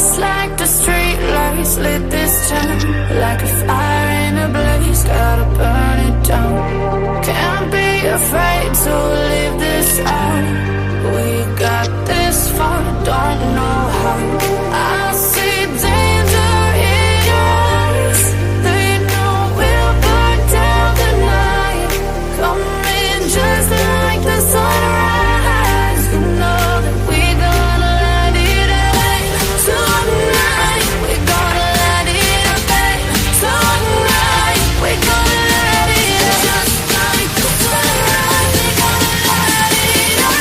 Just like the street lights lit this town, like a fire in a blaze, gotta burn it down. Can't be afraid to leave this out. We got this far, don't know how. I see danger in your eyes. They know we'll burn down the night. Coming just like the sunrise. You know that we gonna light it up. Tonight, we gonna light it up. Tonight, we gonna light it up. Just like the sunrise, we gonna light it up.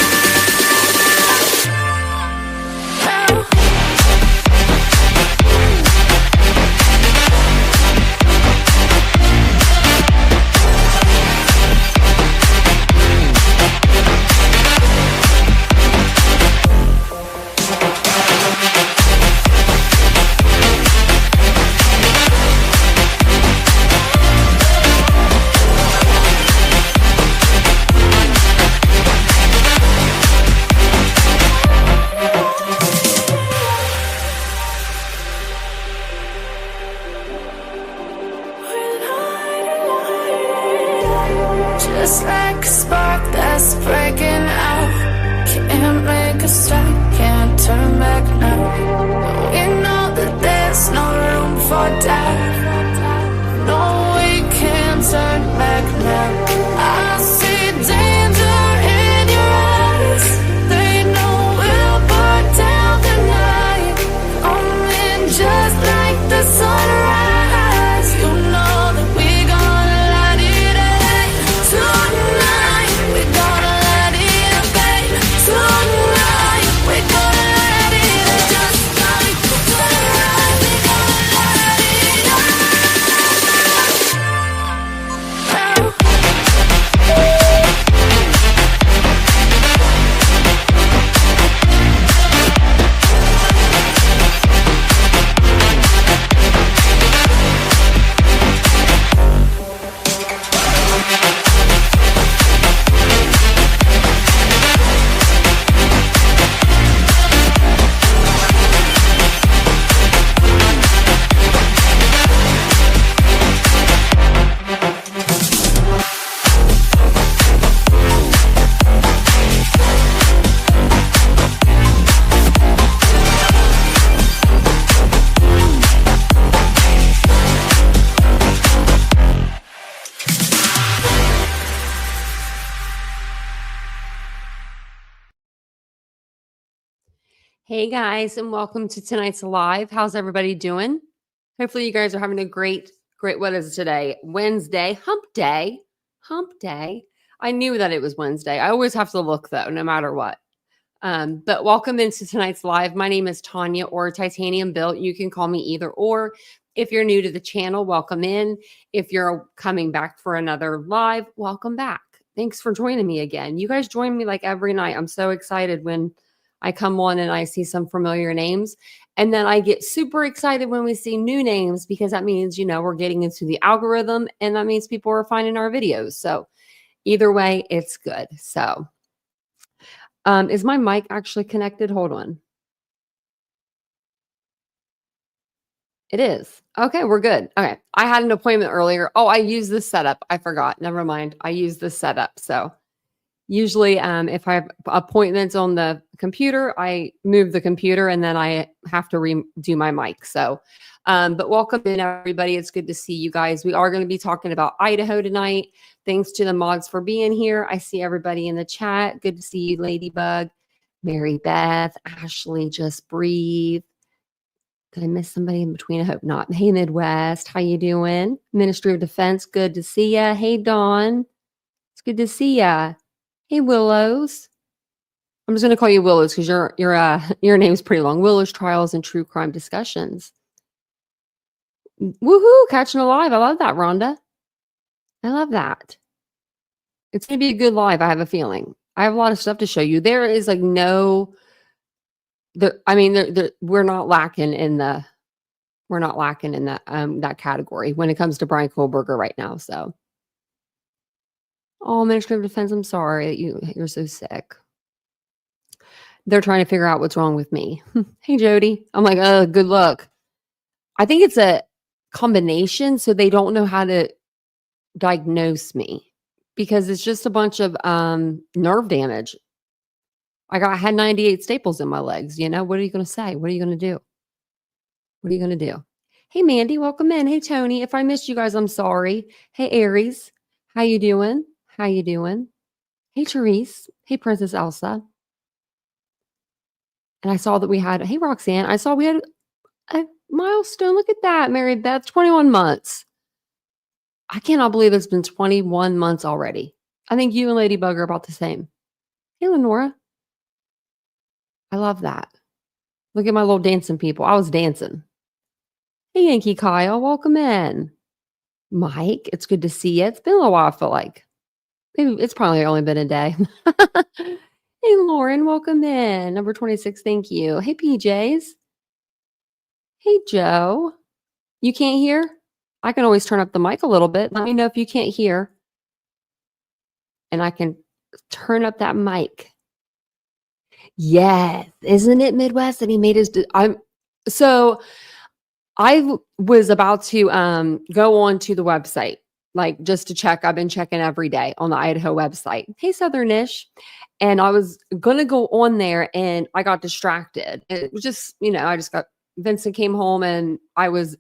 Just like a spark that's breaking out. Can't make a stop, can't turn back now. We know that there's no room for doubt. No, we can't turn back now. I see danger in your eyes. They know we'll burn down the night. Coming just like the sunrise. You know that we gonna light it up. Tonight, we gonna light it up. Tonight, we gonna light it up. Just like the sunrise, we gonna light it up. Hey guys, and welcome to tonight's live. How's everybody doing? Hopefully you guys are having a great, what is it today? Wednesday, hump day. I knew that it was Wednesday. I always have to look though, no matter what. But welcome into tonight's live. My name is Tanya or TitaniumBuilt. You can call me either or. If you're new to the channel, welcome in. If you're coming back for another live, welcome back. Thanks for joining me again. You guys join me like every night. I'm so excited when I come on and I see some familiar names. And then I get super excited when we see new names because that means, you know, we're getting into the algorithm and that means people are finding our videos. So either way, it's good. So is my mic actually connected? Hold on. It is. Okay, we're good. Okay. I had an appointment earlier. Oh, I used this setup. I forgot. Never mind. I used this setup. So usually if I have appointments on the computer, I move the computer and then I have to redo my mic. So, but welcome in everybody. It's good to see you guys. We are going to be talking about Idaho tonight. Thanks to the mods for being here. I see everybody in the chat. Good to see you, Ladybug, Mary Beth, Ashley, Just Breathe. Did I miss somebody in between? I hope not. Hey, Midwest. How you doing? Ministry of Defense. Good to see ya. Hey, Dawn. It's good to see ya. Hey, Willows. I'm just going to call you Willows because your name's pretty long. Willows Trials and True Crime Discussions. Woohoo! Catching a live. I love that, Rhonda. I love that. It's going to be a good live. I have a feeling. I have a lot of stuff to show you. There is like no. We're not lacking in that that category when it comes to Bryan Kohberger right now. So. Oh, Ministry of Defense, I'm sorry that you're so sick. They're trying to figure out what's wrong with me. Hey, Jody. I'm like, oh, good luck. I think it's a combination. So they don't know how to diagnose me because it's just a bunch of nerve damage. I had 98 staples in my legs. You know, what are you going to say? What are you going to do? What are you going to do? Hey, Mandy, welcome in. Hey, Tony. If I missed you guys, I'm sorry. Hey, Aries. How you doing? How you doing? Hey, Therese. Hey, Princess Elsa. And I saw that we had, hey, Roxanne, I saw we had a milestone. Look at that, Mary Beth, 21 months. I cannot believe it's been 21 months already. I think you and Ladybug are about the same. Hey, Lenora. I love that. Look at my little dancing people. I was dancing. Hey, Yankee Kyle, welcome in. Mike, it's good to see you. It's been a little while, I feel like. Maybe it's probably only been a day. Hey, Lauren, welcome in. Number 26, thank you. Hey, PJs. Hey, Joe. You can't hear? I can always turn up the mic a little bit. Let me know if you can't hear. And I can turn up that mic. Yes. Isn't it Midwest? And he made his... I was about to go on to the website, like just to check. I've been checking every day on the Idaho website. Hey, Southernish. And I was going to go on there and I got distracted. It was just, Vincent came home and I was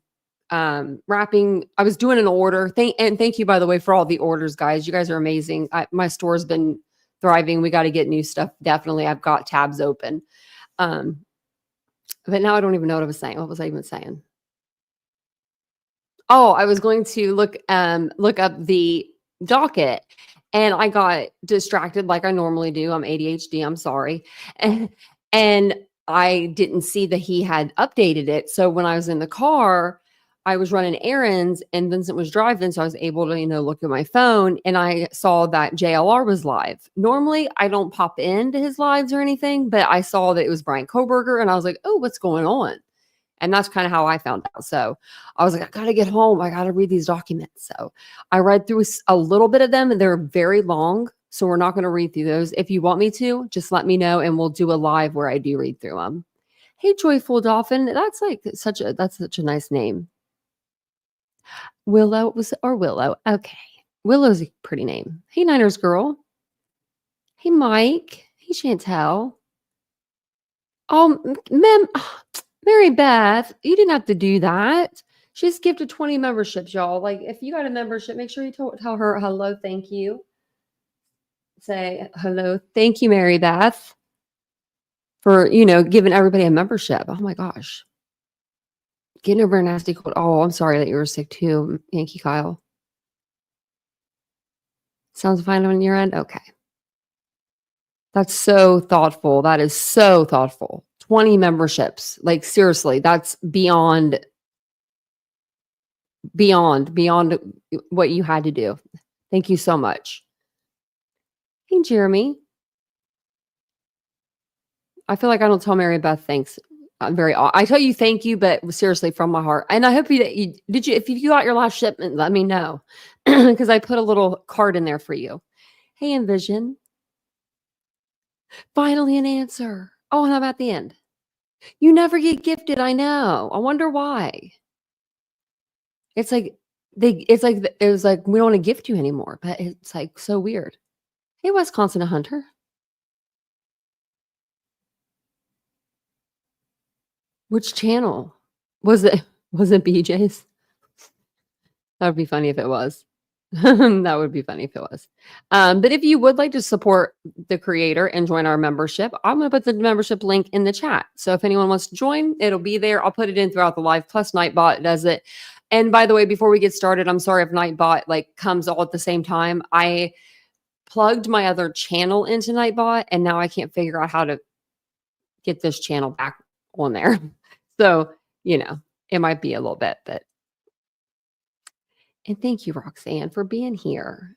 wrapping. I was doing an order. Thank you, by the way, for all the orders, guys. You guys are amazing. My store's been thriving. We got to get new stuff. Definitely. I've got tabs open. But now I don't even know what I was saying. What was I even saying? Oh, I was going to look up the docket and I got distracted like I normally do. I'm ADHD. I'm sorry. And I didn't see that he had updated it. So when I was in the car, I was running errands and Vincent was driving. So I was able to, look at my phone and I saw that JLR was live. Normally I don't pop into his lives or anything, but I saw that it was Bryan Kohberger and I was like, oh, what's going on? And that's kind of how I found out. So I was like, I got to get home. I got to read these documents. So I read through a little bit of them and they're very long. So we're not going to read through those. If you want me to, just let me know and we'll do a live where I do read through them. Hey, Joyful Dolphin. That's such a nice name. Willow or Willow. Okay. Willow's a pretty name. Hey, Niners girl. Hey, Mike. Hey, Chantel. Oh, Mary Beth, you didn't have to do that. She just gifted 20 memberships, y'all. Like, if you got a membership, make sure you tell her hello, thank you. Say hello, thank you, Mary Beth, for, giving everybody a membership. Oh, my gosh. Getting over a nasty cold. Oh, I'm sorry that you were sick too, Yankee Kyle. Sounds fine on your end? Okay. That's so thoughtful. That is so thoughtful. 20 memberships. Like, seriously, that's beyond what you had to do. Thank you so much. Hey, Jeremy. I feel like I don't tell Mary Beth thanks I tell you thank you, but seriously from my heart. And I hope if you got your last shipment, let me know because I put a little card in there for you. Hey, Envision. Finally an answer. Oh, and I'm at the end. You never get gifted. I know. I wonder why. It was like, we don't want to gift you anymore, but it's like so weird. Hey, Wisconsin Hunter. Which channel? Was it BJ's? That would be funny if it was. That would be funny if it was. But if you would like to support the creator and join our membership, I'm going to put the membership link in the chat. So if anyone wants to join, it'll be there. I'll put it in throughout the live. Plus Nightbot does it. And by the way, before we get started, I'm sorry if Nightbot comes all at the same time. I plugged my other channel into Nightbot and now I can't figure out how to get this channel back on there. So, it might be a little bit, but. And thank you, Roxanne, for being here.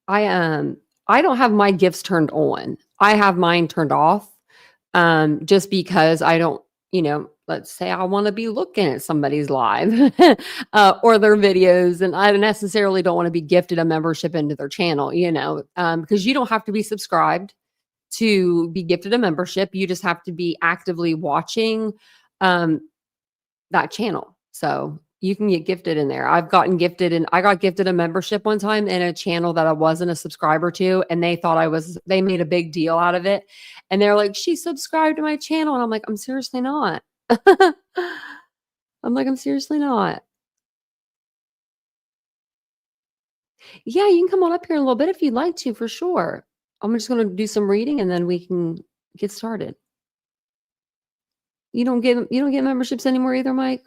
I don't have my gifts turned on. I have mine turned off. Just because I don't, let's say I want to be looking at somebody's live or their videos, and I necessarily don't want to be gifted a membership into their channel, because you don't have to be subscribed. to be gifted a membership. You just have to be actively watching that channel. So you can get gifted in there. I've gotten gifted, and I got gifted a membership one time in a channel that I wasn't a subscriber to, and they thought they made a big deal out of it. And they're like, she subscribed to my channel. And I'm like, I'm seriously not. I'm seriously not. Yeah, you can come on up here in a little bit if you'd like to, for sure. I'm just going to do some reading and then we can get started. You don't get memberships anymore either, Mike?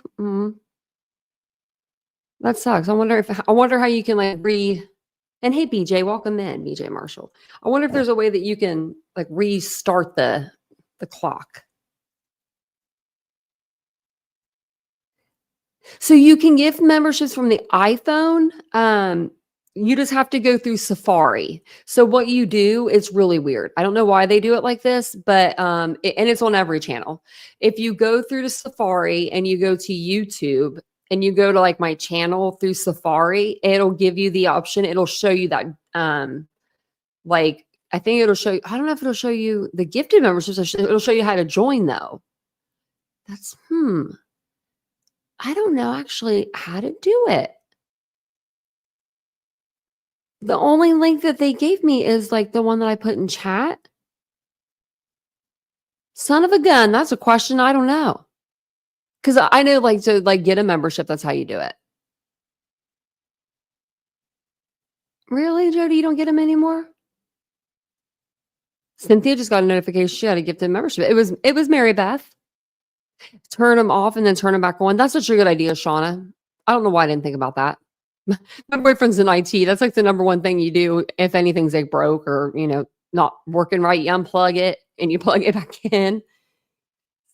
That sucks. I wonder how you can and hey BJ, welcome in, BJ Marshall. I wonder if there's a way that you can like restart the clock. So you can give memberships from the iPhone. You just have to go through Safari. So what you do, it's really weird. I don't know why they do it like this, but and it's on every channel. If you go through to Safari and you go to YouTube and you go to like my channel through Safari, it'll give you the option. It'll show you that like I think it'll show you, I don't know if it'll show you the gifted memberships. It'll show you how to join though. That's I don't know actually how to do it. The only link that they gave me is like the one that I put in chat. Son of a gun. That's a question I don't know. Because I know like to like get a membership, that's how you do it. Really, Jody? You don't get them anymore? Cynthia just got a notification she had a gifted membership. It was Mary Beth. Turn them off and then turn them back on. That's such a good idea, Shauna. I don't know why I didn't think about that. My boyfriend's in IT. That's like the number one thing you do if anything's like broke or, not working right. You unplug it and you plug it back in.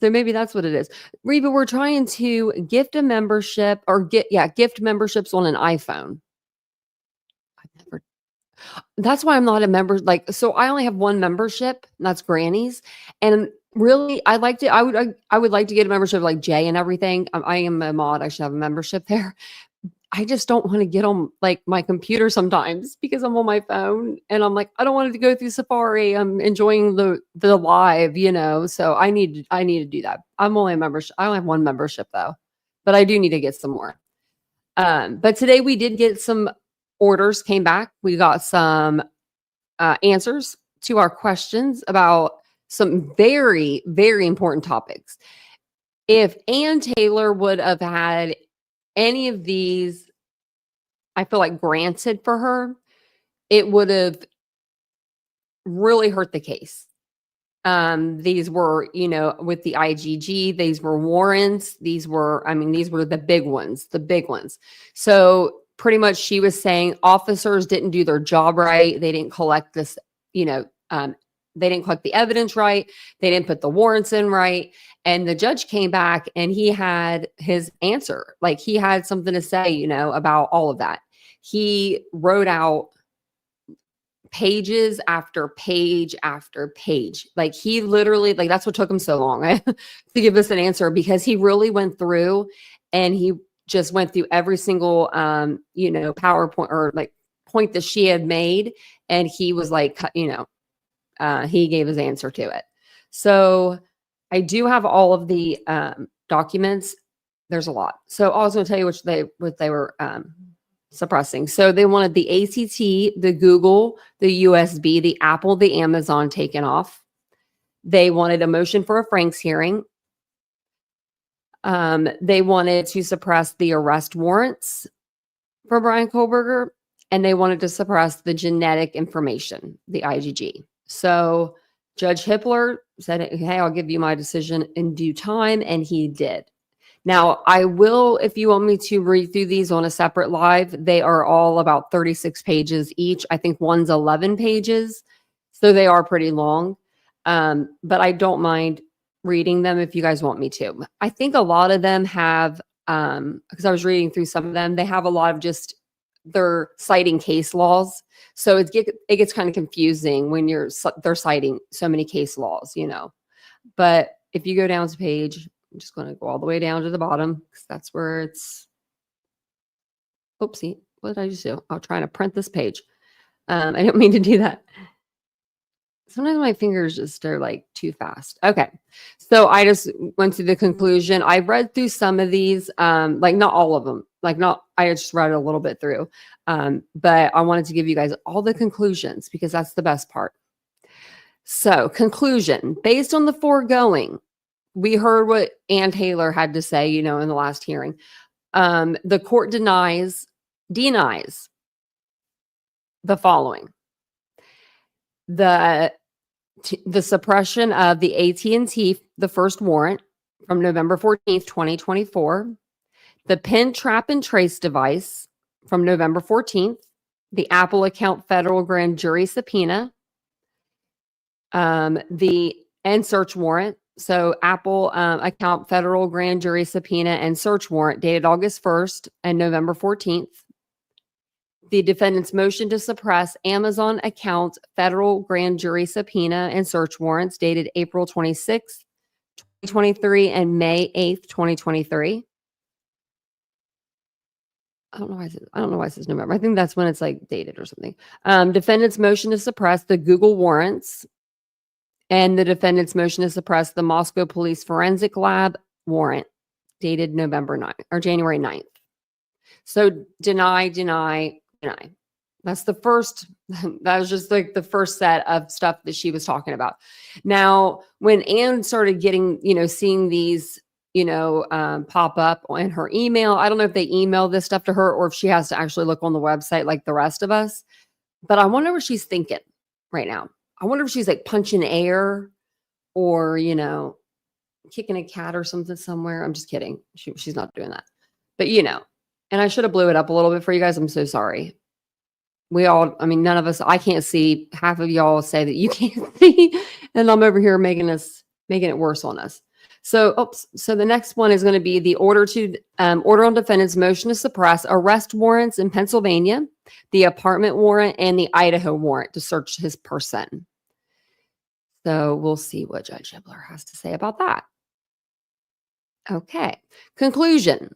So maybe that's what it is. Reba, we're trying to gift a membership or gift memberships on an iPhone. That's why I'm not a member. So I only have one membership, and that's Granny's. And really, I would like to get a membership like Jay and everything. I am a mod. I should have a membership there. I just don't want to get on like my computer sometimes because I'm on my phone and I'm like, I don't want it to go through Safari. I'm enjoying the live, so I need to do that. I'm only a membership. I only have one membership though, but I do need to get some more. But today we did get some orders came back. We got some answers to our questions about some very, very important topics. If Ann Taylor would have had any of these, I feel like granted for her, it would have really hurt the case. These were, with the IGG, these were warrants. These were the big ones. So pretty much she was saying officers didn't do their job right. They didn't collect this, they didn't collect the evidence right. They didn't put the warrants in right. And the judge came back and he had his answer. Like he had something to say, about all of that. He wrote out pages after page after page. Like he literally, like that's what took him so long to give us an answer, because he really went through and he just went through every single, PowerPoint or like point that she had made. And he was like, he gave his answer to it. So I do have all of the documents. There's a lot. So I was going to tell you what they were suppressing. So they wanted the ACT, the Google, the USB, the Apple, the Amazon taken off. They wanted a motion for a Franks hearing. They wanted to suppress the arrest warrants for Bryan Kohberger, and they wanted to suppress the genetic information, the IgG. So Judge Hippler said, hey, I'll give you my decision in due time, and he did. Now, I will, if you want me to read through these on a separate live, they are all about 36 pages each. I think one's 11 pages, so they are pretty long. But I don't mind reading them if you guys want me to. I think a lot of them have, because I was reading through some of them, they have a lot of just they're citing case laws. So it gets kind of confusing when they're citing so many case laws, But if you go down to page, I'm just going to go all the way down to the bottom because that's where it's. Oopsie, what did I just do? I'm trying to print this page. I didn't mean to do that. Sometimes my fingers just are like too fast. Okay. So I just went to the conclusion. I read through some of these, like not all of them, I just read a little bit through. But I wanted to give you guys all the conclusions because that's the best part. So conclusion, based on the foregoing, we heard what Ann Taylor had to say, in the last hearing. The court denies the following. The suppression of the AT&T, the first warrant from November 14th, 2024, the pin, trap, and trace device from November 14th, the Apple account federal grand jury subpoena, and search warrant. So Apple account federal grand jury subpoena and search warrant dated August 1st and November 14th. The defendant's motion to suppress Amazon account federal grand jury subpoena and search warrants dated April 26th, 2023 and May 8th, 2023. I don't know why it says November. I think that's when it's like dated or something. Defendant's motion to suppress the Google warrants and the defendant's motion to suppress the Moscow Police Forensic Lab warrant dated November 9th or January 9th. So deny. That's the first, that was just like the first set of stuff that she was talking about. Now, when Anne started getting, seeing these, pop up in her email, I don't know if they email this stuff to her or if she has to actually look on the website like the rest of us, but I wonder what she's thinking right now. I wonder if she's like punching air or, kicking a cat or something somewhere. I'm just kidding. She's not doing that, but and I should have blew it up a little bit for you guys. I'm so sorry. None of us, I can't see. Half of y'all say that you can't see. And I'm over here making it worse on us. So the next one is going to be the order on defendant's motion to suppress arrest warrants in Pennsylvania, the apartment warrant, and the Idaho warrant to search his person. So we'll see what Judge Hippler has to say about that. Okay. Conclusion.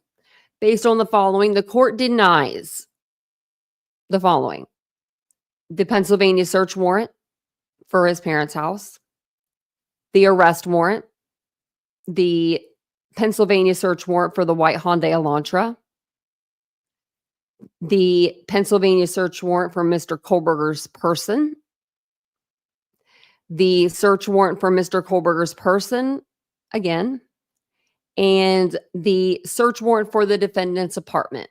Based on the following, the court denies the following: the Pennsylvania search warrant for his parents' house, the arrest warrant, the Pennsylvania search warrant for the white Hyundai Elantra, the Pennsylvania search warrant for Mr. Kohberger's person, the search warrant for Mr. Kohberger's person again, and the search warrant for the defendant's apartment.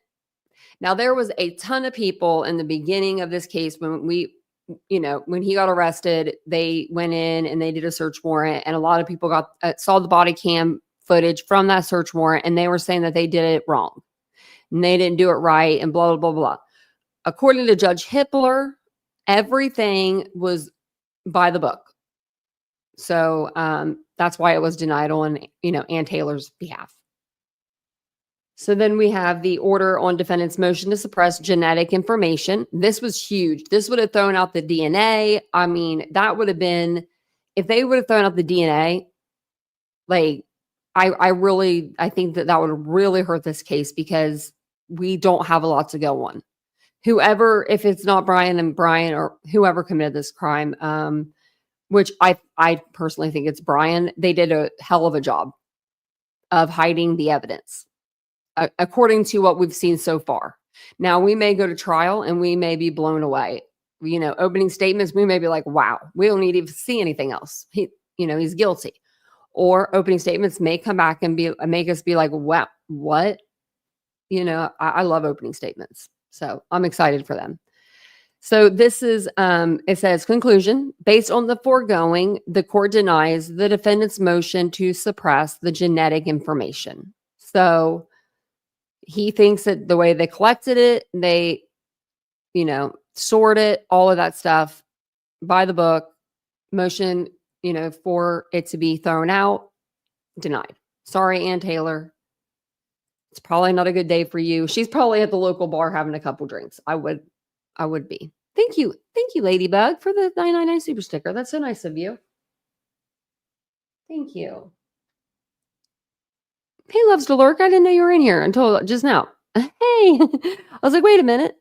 Now, there was a ton of people in the beginning of this case when when he got arrested, they went in and they did a search warrant, and a lot of people saw the body cam footage from that search warrant, and they were saying that they did it wrong and they didn't do it right and blah, blah, blah, blah. According to Judge Hippler, everything was by the book. So that's why it was denied on, Ann Taylor's behalf. So then we have the order on defendant's motion to suppress genetic information. This was huge. This would have thrown out the DNA. That would have been, if they would have thrown out the DNA, like, I think that would have really hurt this case because we don't have a lot to go on. Whoever, if it's not Bryan or whoever committed this crime, which I personally think it's Bryan, they did a hell of a job of hiding the evidence, according to what we've seen so far. Now, we may go to trial and we may be blown away. Opening statements, we may be like, wow, we don't need to see anything else. He's guilty. Or opening statements may come back and make us be like, wow, what? I love opening statements. So I'm excited for them. So this is, it says, conclusion. Based on the foregoing, the court denies the defendant's motion to suppress the genetic information. So he thinks that the way they collected it, they, stored it, all of that stuff by the book, motion, for it to be thrown out, denied. Sorry, Ann Taylor. It's probably not a good day for you. She's probably at the local bar having a couple drinks. I would be. Thank you. Thank you, Ladybug, for the 999 super sticker. That's so nice of you. Thank you. Hey, Loves to Lurk. I didn't know you were in here until just now. Hey. I was like, wait a minute.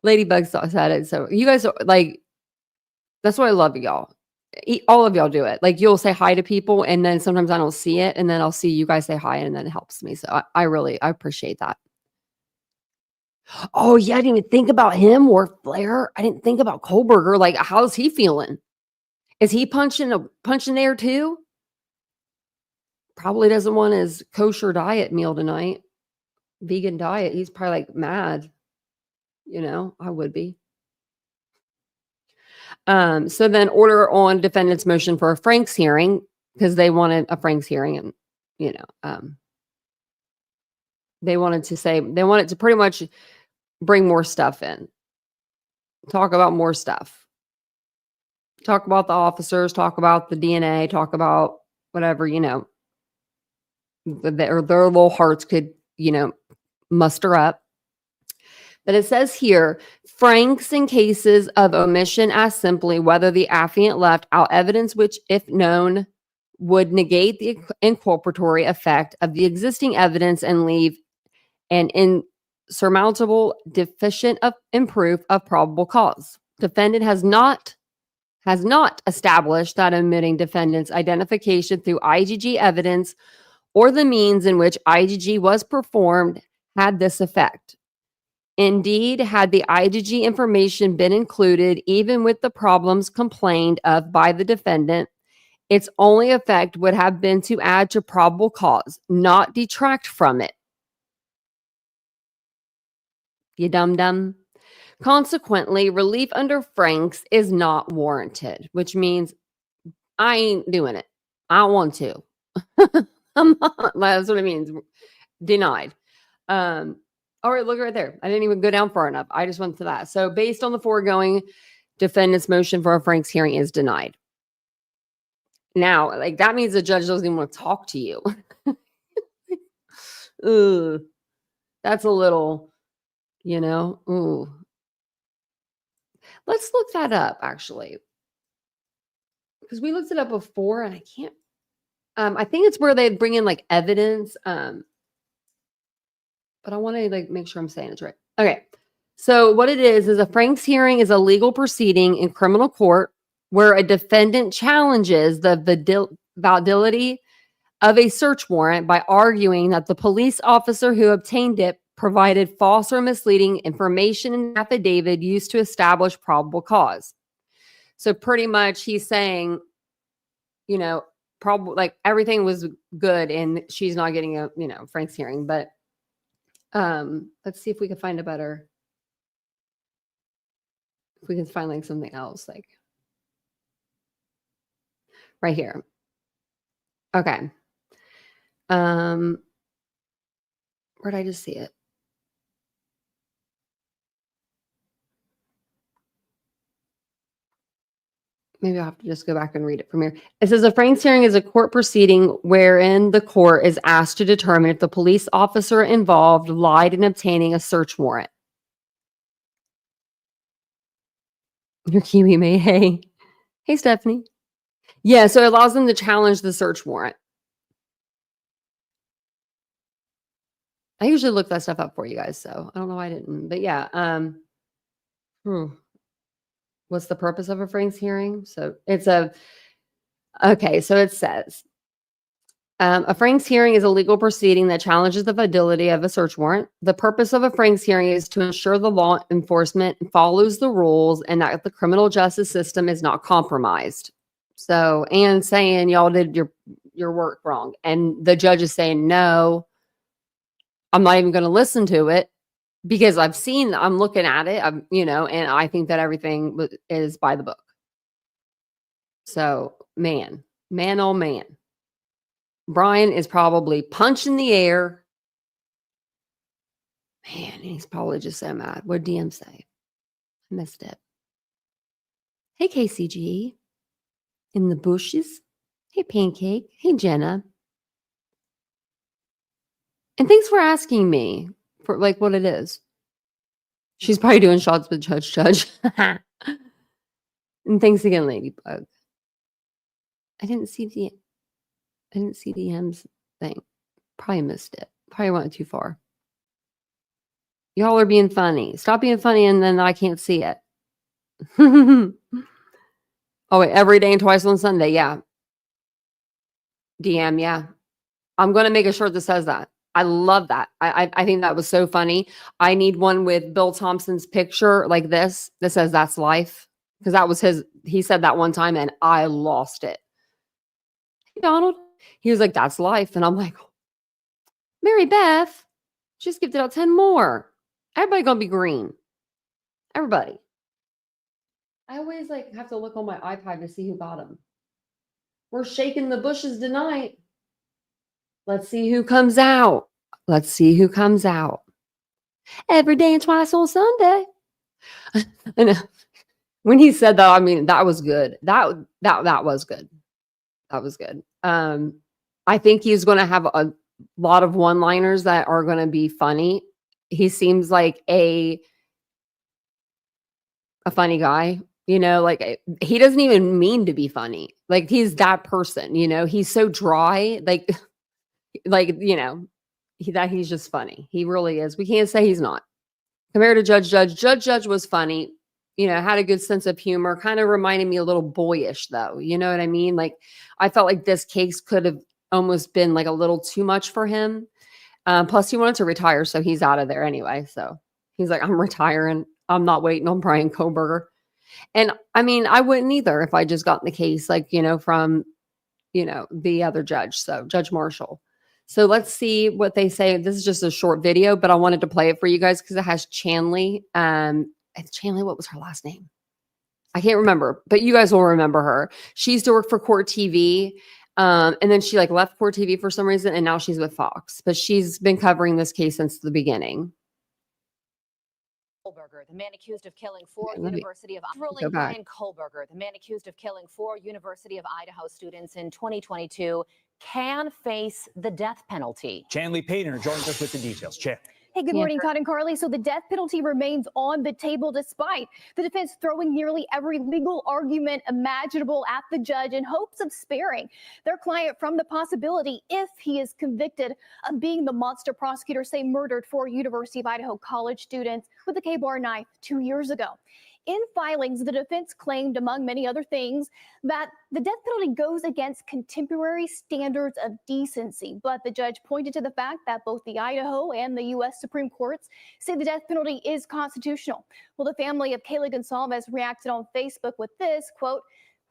Ladybug said it. So you guys are like, That's what I love y'all. All of y'all do it. Like you'll say hi to people and then sometimes I don't see it and then I'll see you guys say hi and then it helps me. So I appreciate that. Oh yeah, I didn't even think about him or Flair. I didn't think about Kohberger. Like, how's he feeling? Is he punching air too? Probably doesn't want his kosher diet meal tonight. Vegan diet. He's probably like mad. I would be. So then order on defendant's motion for a Franks hearing because they wanted a Franks hearing and, they wanted to pretty much bring more stuff in, talk about more stuff, talk about the officers, talk about the DNA, talk about whatever, their little hearts could, muster up. But it says here, Franks in cases of omission ask simply whether the affiant left out evidence which, if known, would negate the inculpatory effect of the existing evidence and leave an insurmountable deficient in proof of probable cause. Defendant has not established that omitting defendant's identification through IgG evidence or the means in which IgG was performed had this effect. Indeed, had the IgG information been included, even with the problems complained of by the defendant, its only effect would have been to add to probable cause, not detract from it. You dum-dum. Consequently, relief under Franks is not warranted, which means I ain't doing it. I don't want to. That's what it means. Denied. All right, look right there. I didn't even go down far enough. I just went to that. So based on the foregoing, defendant's motion for a Franks hearing is denied. Now, like that means the judge doesn't even want to talk to you. Ooh, that's a little, ooh. Let's look that up actually. Because we looked it up before and I can't, I think it's where they bring in like evidence. But I want to make sure I'm saying it right. Okay. So what it is a Franks hearing is a legal proceeding in criminal court where a defendant challenges the validity of a search warrant by arguing that the police officer who obtained it provided false or misleading information in an affidavit used to establish probable cause. So pretty much he's saying, probably like everything was good and she's not getting a, Franks hearing, but let's see if we can find if we can find like something else, like right here. Okay. Where did I just see it? Maybe I'll have to just go back and read it from here. It says a Franks hearing is a court proceeding wherein the court is asked to determine if the police officer involved lied in obtaining a search warrant. Your Kiwi mate. Hey, Stephanie. Yeah, so it allows them to challenge the search warrant. I usually look that stuff up for you guys, so I don't know why I didn't. But yeah, what's the purpose of a Franks hearing? So so it says, a Franks hearing is a legal proceeding that challenges the validity of a search warrant. The purpose of a Franks hearing is to ensure the law enforcement follows the rules and that the criminal justice system is not compromised. So, and saying y'all did your work wrong. And the judge is saying, no, I'm not even going to listen to it because I'm looking at it, and I think that everything is by the book. So, man, oh man. Bryan is probably punching the air. Man, he's probably just so mad. What did DM say? I missed it. Hey, KCG. In the bushes. Hey, Pancake. Hey, Jenna. And thanks for asking me for what it is. She's probably doing shots with Judge. And thanks again, Ladybug. I didn't see the M's thing. Probably missed it. Probably went too far. Y'all are being funny. Stop being funny and then I can't see it. Oh, wait, every day and twice on Sunday. Yeah. DM. Yeah. I'm going to make a shirt that says that. I love that. I think that was so funny. I need one with Bill Thompson's picture like this that says that's life. Because that was he said that one time and I lost it. Hey, Donald. He was like, that's life. And I'm like, Mary Beth, just gifted out 10 more. Everybody going to be green. Everybody. I always like have to look on my iPad to see who got them. We're shaking the bushes tonight. Let's see who comes out. Let's see who comes out. Every day and twice on Sunday. And when he said that, I mean, that was good. That was good. That was good. I think he's going to have a lot of one-liners that are going to be funny. He seems like a funny guy, like he doesn't even mean to be funny. Like he's that person, he's so dry, like, he's just funny. He really is. We can't say he's not. Compared to Judge was funny, had a good sense of humor, kind of reminded me a little boyish though. You know what I mean? Like I felt like this case could have almost been like a little too much for him. Plus he wanted to retire. So he's out of there anyway. So he's like, I'm retiring. I'm not waiting on Bryan Kohberger. And I mean, I wouldn't either if I just got in the case, like, from, the other judge. So Judge Marshall. So let's see what they say. This is just a short video, but I wanted to play it for you guys because it has Chanley. Chanley, what was her last name? I can't remember, but you guys will remember her. She used to work for Court TV. And then she like left Court TV for some reason. And now she's with Fox, but she's been covering this case since the beginning. Kohberger, the man accused of killing four University of Idaho. Bryan Kohberger, the man accused of killing four University of Idaho students in 2022, can face the death penalty. Chanley Painter joins us with the details. Chan. Hey, good morning, Todd and Carly. So the death penalty remains on the table despite the defense throwing nearly every legal argument imaginable at the judge in hopes of sparing their client from the possibility, if he is convicted, of being the monster prosecutors say murdered four University of Idaho college students with a K-bar knife 2 years ago. In filings, the defense claimed, among many other things, that the death penalty goes against contemporary standards of decency. But the judge pointed to the fact that both the Idaho and the U.S. Supreme Courts say the death penalty is constitutional. Well, the family of Kayla Gonsalves reacted on Facebook with this, quote,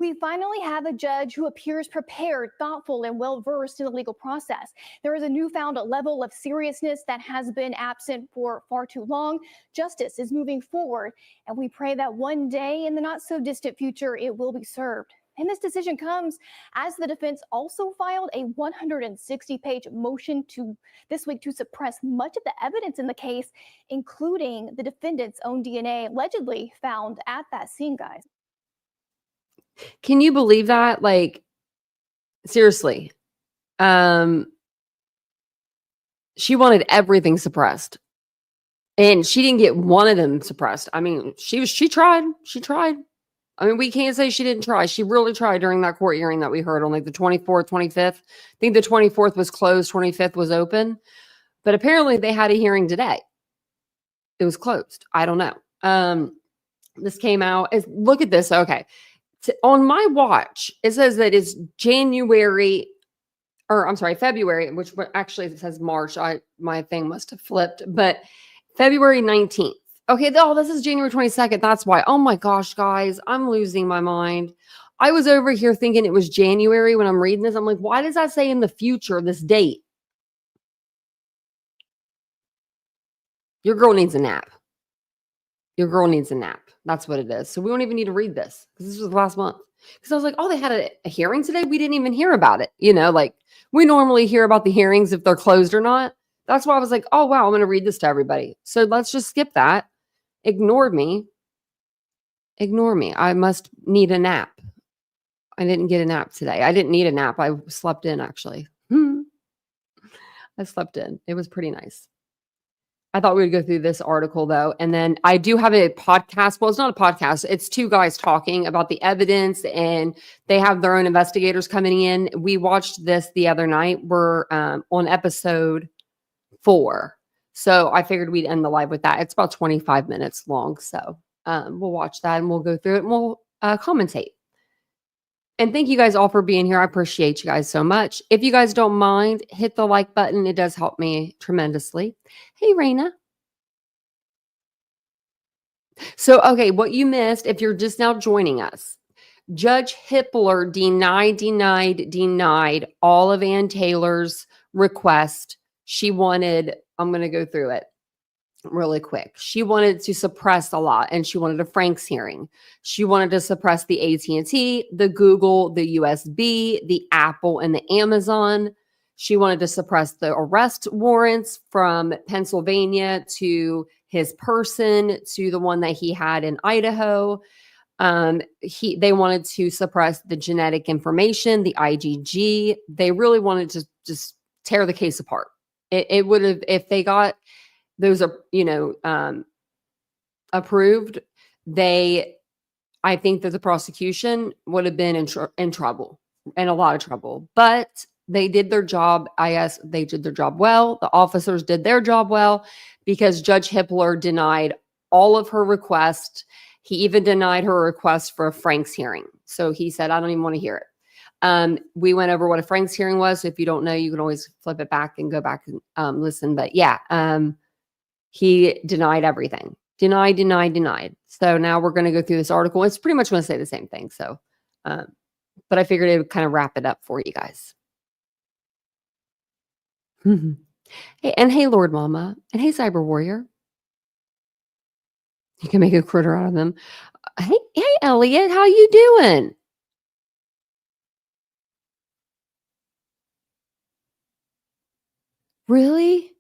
"We finally have a judge who appears prepared, thoughtful, and well-versed in the legal process. There is a newfound level of seriousness that has been absent for far too long. Justice is moving forward, and we pray that one day in the not-so-distant future it will be served." And this decision comes as the defense also filed a 160-page motion this week to suppress much of the evidence in the case, including the defendant's own DNA allegedly found at that scene, guys. Can you believe that? Like, seriously. She wanted everything suppressed. And she didn't get one of them suppressed. I mean, she tried. She tried. I mean, we can't say she didn't try. She really tried during that court hearing that we heard on like the 24th, 25th. I think the 24th was closed, 25th was open. But apparently they had a hearing today. It was closed. I don't know. This came out. Look at this. Okay. On my watch, it says that it's February, which actually it says March. My thing must have flipped, but February 19th. Okay, this is January 22nd. That's why. Oh my gosh, guys, I'm losing my mind. I was over here thinking it was January when I'm reading this. I'm like, why does that say in the future, this date? Your girl needs a nap. Your girl needs a nap. That's what it is. So we don't even need to read this because this was last month. Because I was like, oh, they had a hearing today. We didn't even hear about it. Like we normally hear about the hearings if they're closed or not. That's why I was like, oh, wow, I'm going to read this to everybody. So let's just skip that. Ignore me. I must need a nap. I didn't get a nap today. I didn't need a nap. I slept in, actually. I slept in. It was pretty nice. I thought we would go through this article, though. And then I do have a podcast. Well, it's not a podcast. It's two guys talking about the evidence, and they have their own investigators coming in. We watched this the other night. We're on episode 4. So I figured we'd end the live with that. It's about 25 minutes long. So we'll watch that and we'll go through it and we'll commentate. And thank you guys all for being here. I appreciate you guys so much. If you guys don't mind, hit the like button. It does help me tremendously. Hey, Raina. So, okay, what you missed, if you're just now joining us, Judge Hippler denied all of Ann Taylor's request. She wanted, I'm going to go through it really quick. She wanted to suppress a lot, and she wanted a Franks hearing. She wanted to suppress the AT&T, the Google, the USB, the Apple, and the Amazon. She wanted to suppress the arrest warrants from Pennsylvania to his person to the one that he had in Idaho. They wanted to suppress the genetic information, the IgG. They really wanted to just tear the case apart. It would have, if they got those are, approved, I think that the prosecution would have been in trouble, in a lot of trouble. But they did their job. I guess they did their job well. The officers did their job well because Judge Hippler denied all of her requests. He even denied her request for a Franks hearing. So he said, I don't even want to hear it. We went over what a Franks hearing was. So if you don't know, you can always flip it back and go back and listen. But yeah, he denied everything. Denied. So now we're going to go through this article. It's pretty much going to say the same thing. So, but I figured it would kind of wrap it up for you guys. Hey, Lord Mama. And hey, Cyber Warrior. You can make a critter out of them. Hey, Elliot, how you doing? Really?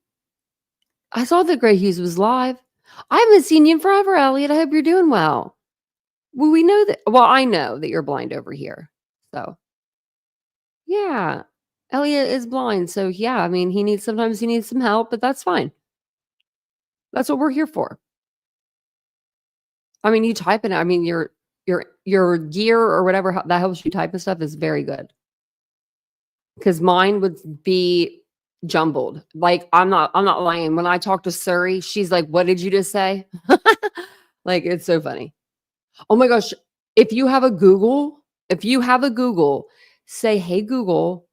I saw that Gray Hughes was live. I haven't seen you in forever, Elliot. I hope you're doing well. Well, we know that. Well, I know that you're blind over here. So, yeah, Elliot is blind. So, yeah, I mean, sometimes he needs some help, but that's fine. That's what we're here for. I mean, you type it. I mean, your gear or whatever that helps you type and stuff is very good. Because mine would be jumbled. Like I'm not lying. When I talk to Suri, she's like, "What did you just say?" Like it's so funny. Oh my gosh! If you have a Google, say, "Hey Google,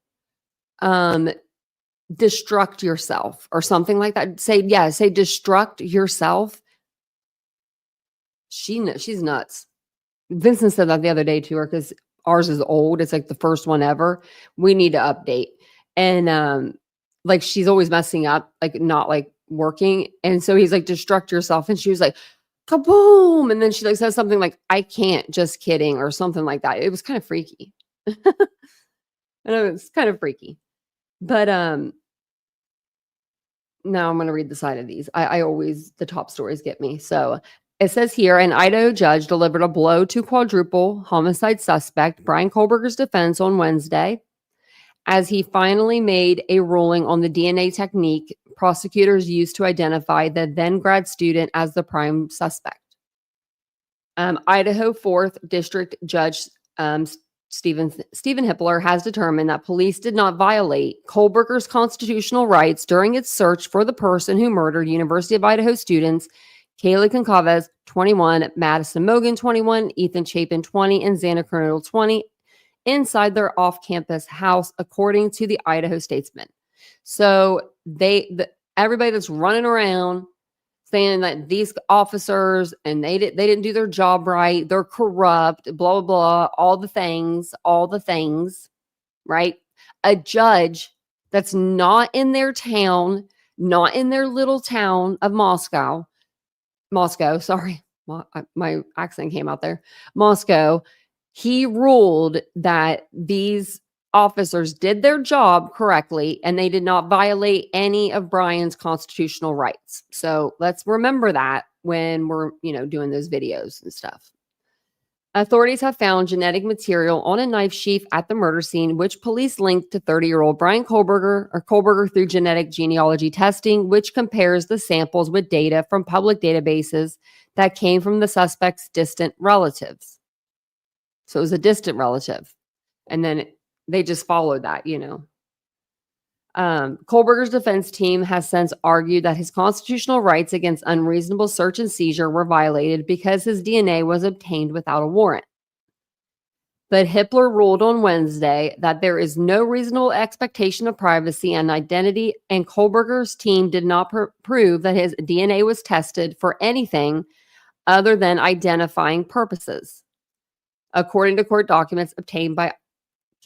destruct yourself" or something like that. Say destruct yourself. She's nuts. Vincent said that the other day to her because ours is old. It's like the first one ever. We need to update. And like she's always messing up, like not like working. And so he's like, destruct yourself. And she was like, kaboom. And then she like says something like, I can't, just kidding, or something like that. It was kind of freaky. And it was kind of freaky. But now I'm going to read the side of these. I always, the top stories get me. So it says here, an Idaho judge delivered a blow to quadruple homicide suspect Bryan Kohberger's defense on Wednesday as he finally made a ruling on the DNA technique prosecutors used to identify the then grad student as the prime suspect. Idaho 4th District Judge Stephen Hippler has determined that police did not violate Kohberger's constitutional rights during its search for the person who murdered University of Idaho students Kaylee Goncalves, 21, Madison Mogan, 21, Ethan Chapin, 20, and Xana Kernodle, 20, inside their off-campus house, according to the Idaho Statesman. So everybody that's running around saying that these officers and they didn't do their job right, they're corrupt, blah blah blah, all the things, right? A judge that's not in their town, not in their little town of Moscow, sorry, my accent came out there. Moscow, he ruled that these officers did their job correctly and they did not violate any of Bryan's constitutional rights. So let's remember that when we're, doing those videos and stuff. Authorities have found genetic material on a knife sheath at the murder scene, which police linked to 30-year-old Bryan Kohberger through genetic genealogy testing, which compares the samples with data from public databases that came from the suspect's distant relatives. So it was a distant relative. And then they just followed that, Kohberger's defense team has since argued that his constitutional rights against unreasonable search and seizure were violated because his DNA was obtained without a warrant. But Hippler ruled on Wednesday that there is no reasonable expectation of privacy and identity, and Kohberger's team did not prove that his DNA was tested for anything other than identifying purposes, according to court documents obtained by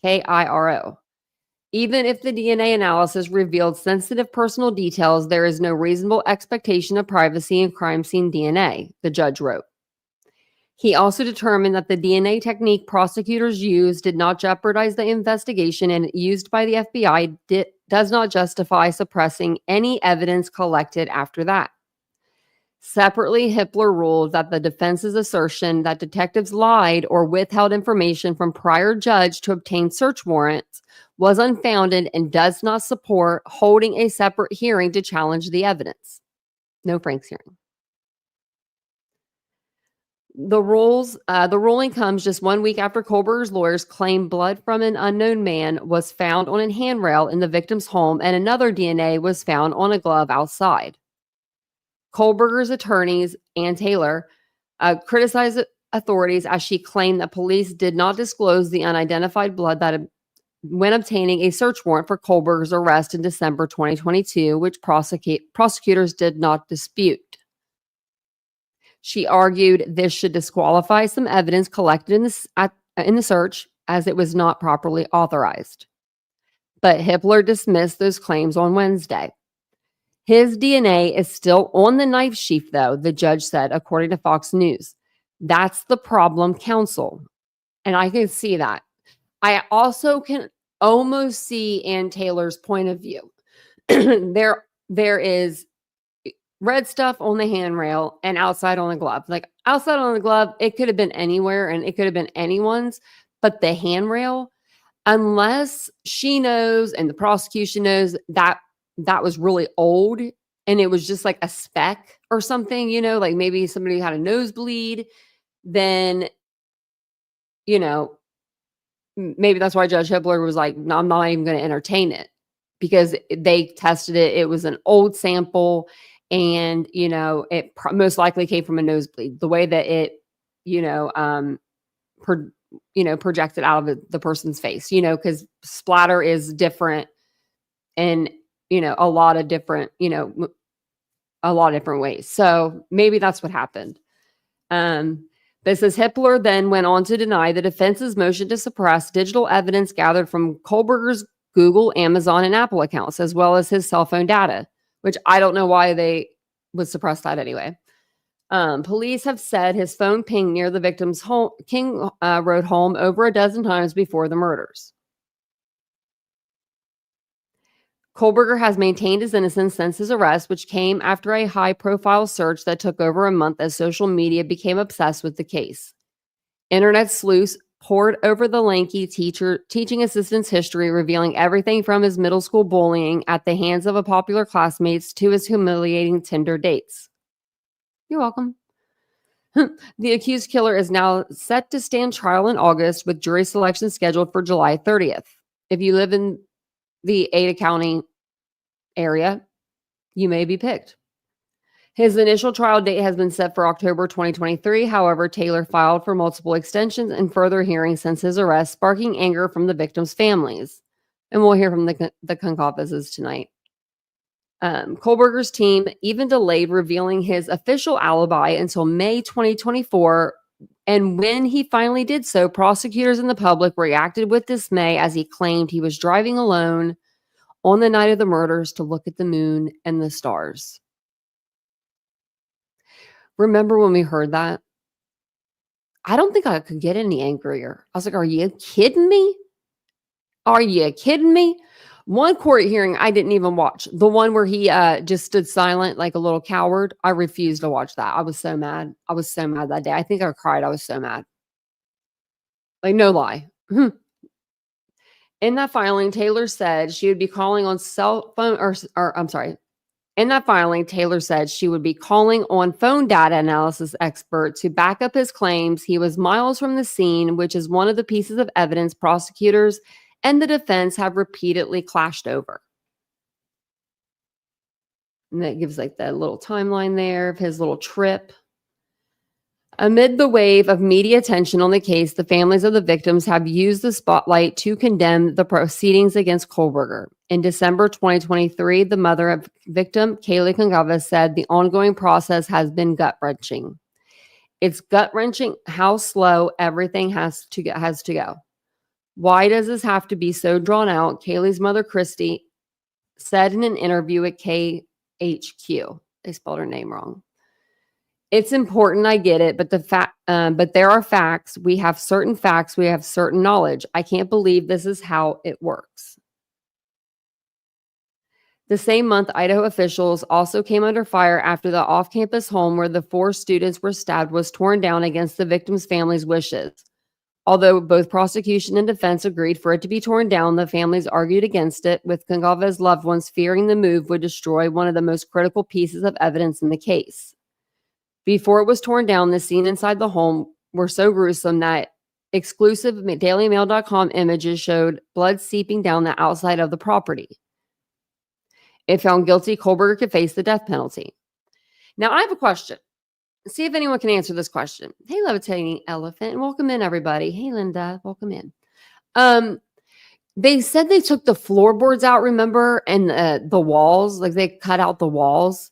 KIRO. Even if the DNA analysis revealed sensitive personal details, there is no reasonable expectation of privacy in crime scene DNA, the judge wrote. He also determined that the DNA technique prosecutors used did not jeopardize the investigation and used by the FBI does not justify suppressing any evidence collected after that. Separately, Hippler ruled that the defense's assertion that detectives lied or withheld information from prior judge to obtain search warrants was unfounded and does not support holding a separate hearing to challenge the evidence. No Frank's hearing. The ruling comes just 1 week after Kohberger's lawyers claimed blood from an unknown man was found on a handrail in the victim's home and another DNA was found on a glove outside. Kohberger's attorneys, Ann Taylor, criticized authorities as she claimed that police did not disclose the unidentified blood when obtaining a search warrant for Kohberger's arrest in December 2022, which prosecutors did not dispute. She argued this should disqualify some evidence collected in the search as it was not properly authorized. But Hippler dismissed those claims on Wednesday. His DNA is still on the knife sheath, though, the judge said, according to Fox News. That's the problem, counsel. And I can see that. I also can almost see Ann Taylor's point of view. There is red stuff on the handrail and outside on the glove. Like outside on the glove, it could have been anywhere and it could have been anyone's, but the handrail, unless she knows and the prosecution knows that that was really old and it was just like a speck or something, you know, like maybe somebody had a nosebleed, then, you know, maybe that's why Judge Hippler was like, no, I'm not even going to entertain it because they tested it. It was an old sample. And, you know, it most likely came from a nosebleed. The way that it, projected out of the person's face, because splatter is different in, a lot of different ways. So maybe that's what happened. But it says Hippler then went on to deny the defense's motion to suppress digital evidence gathered from Kohberger's Google, Amazon, and Apple accounts, as well as his cell phone data, which I don't know why they would suppress that anyway. Police have said his phone pinged near the victim's home, King Road home over a dozen times before the murders. Kohberger has maintained his innocence since his arrest, which came after a high-profile search that took over a month as social media became obsessed with the case. Internet sleuths poured over the lanky teaching assistant's history, revealing everything from his middle school bullying at the hands of a popular classmates to his humiliating Tinder dates. You're welcome. The accused killer is now set to stand trial in August with jury selection scheduled for July 30th. If you live in the Ada County area, you may be picked. His initial trial date has been set for October 2023. However, Taylor filed for multiple extensions and further hearings since his arrest, sparking anger from the victims' families. And we'll hear from the Konkoffices tonight. Kohberger's team even delayed revealing his official alibi until May 2024. And when he finally did so, prosecutors and the public reacted with dismay as he claimed he was driving alone on the night of the murders to look at the moon and the stars. Remember when we heard that? I don't think I could get any angrier. I was like, are you kidding me? Are you kidding me? One court hearing I didn't even watch. The one where he just stood silent like a little coward. I refused to watch that. I was so mad. I was so mad that day. I think I cried. I was so mad. Like, no lie. In that filing, Taylor said she would be calling on In that filing, Taylor said she would be calling on phone data analysis expert to back up his claims he was miles from the scene, which is one of the pieces of evidence prosecutors and the defense have repeatedly clashed over. And that gives like that little timeline there of his little trip. Amid the wave of media attention on the case, the families of the victims have used the spotlight to condemn the proceedings against Kohberger. In December 2023, the mother of victim, Kaylee Kohberger, said the ongoing process has been gut-wrenching. It's gut-wrenching how slow everything has to go. Why does this have to be so drawn out? Kaylee's mother, Christy, said in an interview at KHQ. They spelled her name wrong. It's important, I get it, but but there are facts. We have certain facts. We have certain knowledge. I can't believe this is how it works. The same month, Idaho officials also came under fire after the off-campus home where the 4 students were stabbed was torn down against the victims' families' wishes. Although both prosecution and defense agreed for it to be torn down, the families argued against it, with Kohberger's loved ones fearing the move would destroy one of the most critical pieces of evidence in the case. Before it was torn down, the scene inside the home were so gruesome that exclusive DailyMail.com images showed blood seeping down the outside of the property. If found guilty, Kohberger could face the death penalty. Now, I have a question. See if anyone can answer this question. Hey, levitating elephant, and welcome in, everybody. Hey, Linda, welcome in. They said they took the floorboards out, remember, and the walls, like they cut out the walls.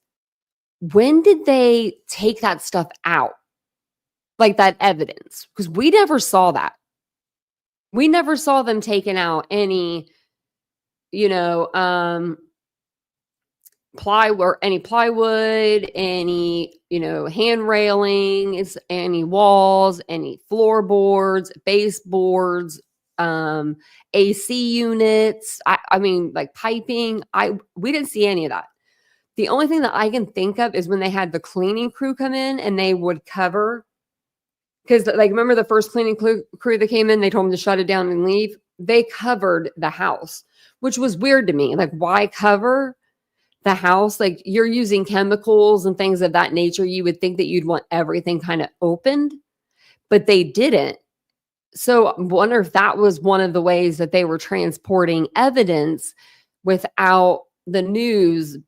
When did they take that stuff out? Like that evidence? Because we never saw that. We never saw them taking out any, plywood, any, hand railings, any walls, any floorboards, baseboards, AC units. I mean, like piping. We didn't see any of that. The only thing that I can think of is when they had the cleaning crew come in and they would cover, because like, remember the first cleaning crew that came in, they told them to shut it down and leave. They covered the house, which was weird to me. Like, why cover the house? Like, you're using chemicals and things of that nature. You would think that you'd want everything kind of opened, but they didn't. So I wonder if that was one of the ways that they were transporting evidence without the news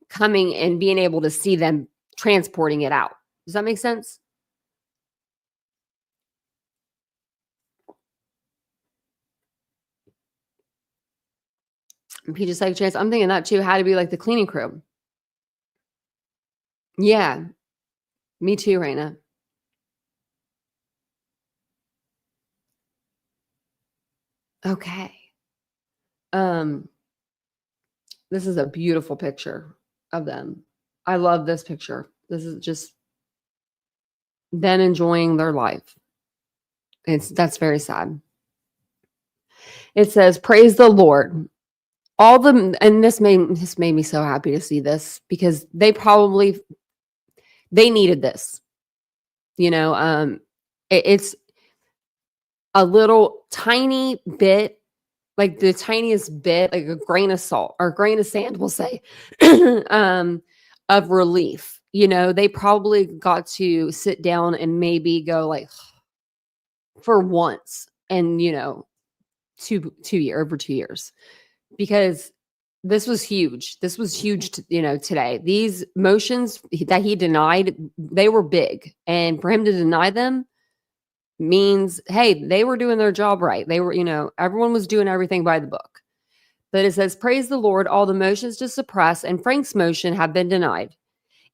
coming and being able to see them transporting it out. Does that make sense? Peach's like, chance. I'm thinking that too had to be like the cleaning crew. Yeah, me too, Raina. Okay. This is a beautiful picture of them. I love this picture. This is just them enjoying their life. That's very sad. It says, "Praise the Lord." And this made me so happy to see this, because they needed this. It's a little tiny bit, like the tiniest bit, like a grain of salt or a grain of sand, we'll say, of relief. They probably got to sit down and maybe go like for once and, over 2 years, because this was huge. This was huge, today. These motions that he denied, they were big. And for him to deny them means, hey, they were doing their job right. They were, everyone was doing everything by the book. But it says, "Praise the Lord, all the motions to suppress and Frank's motion have been denied.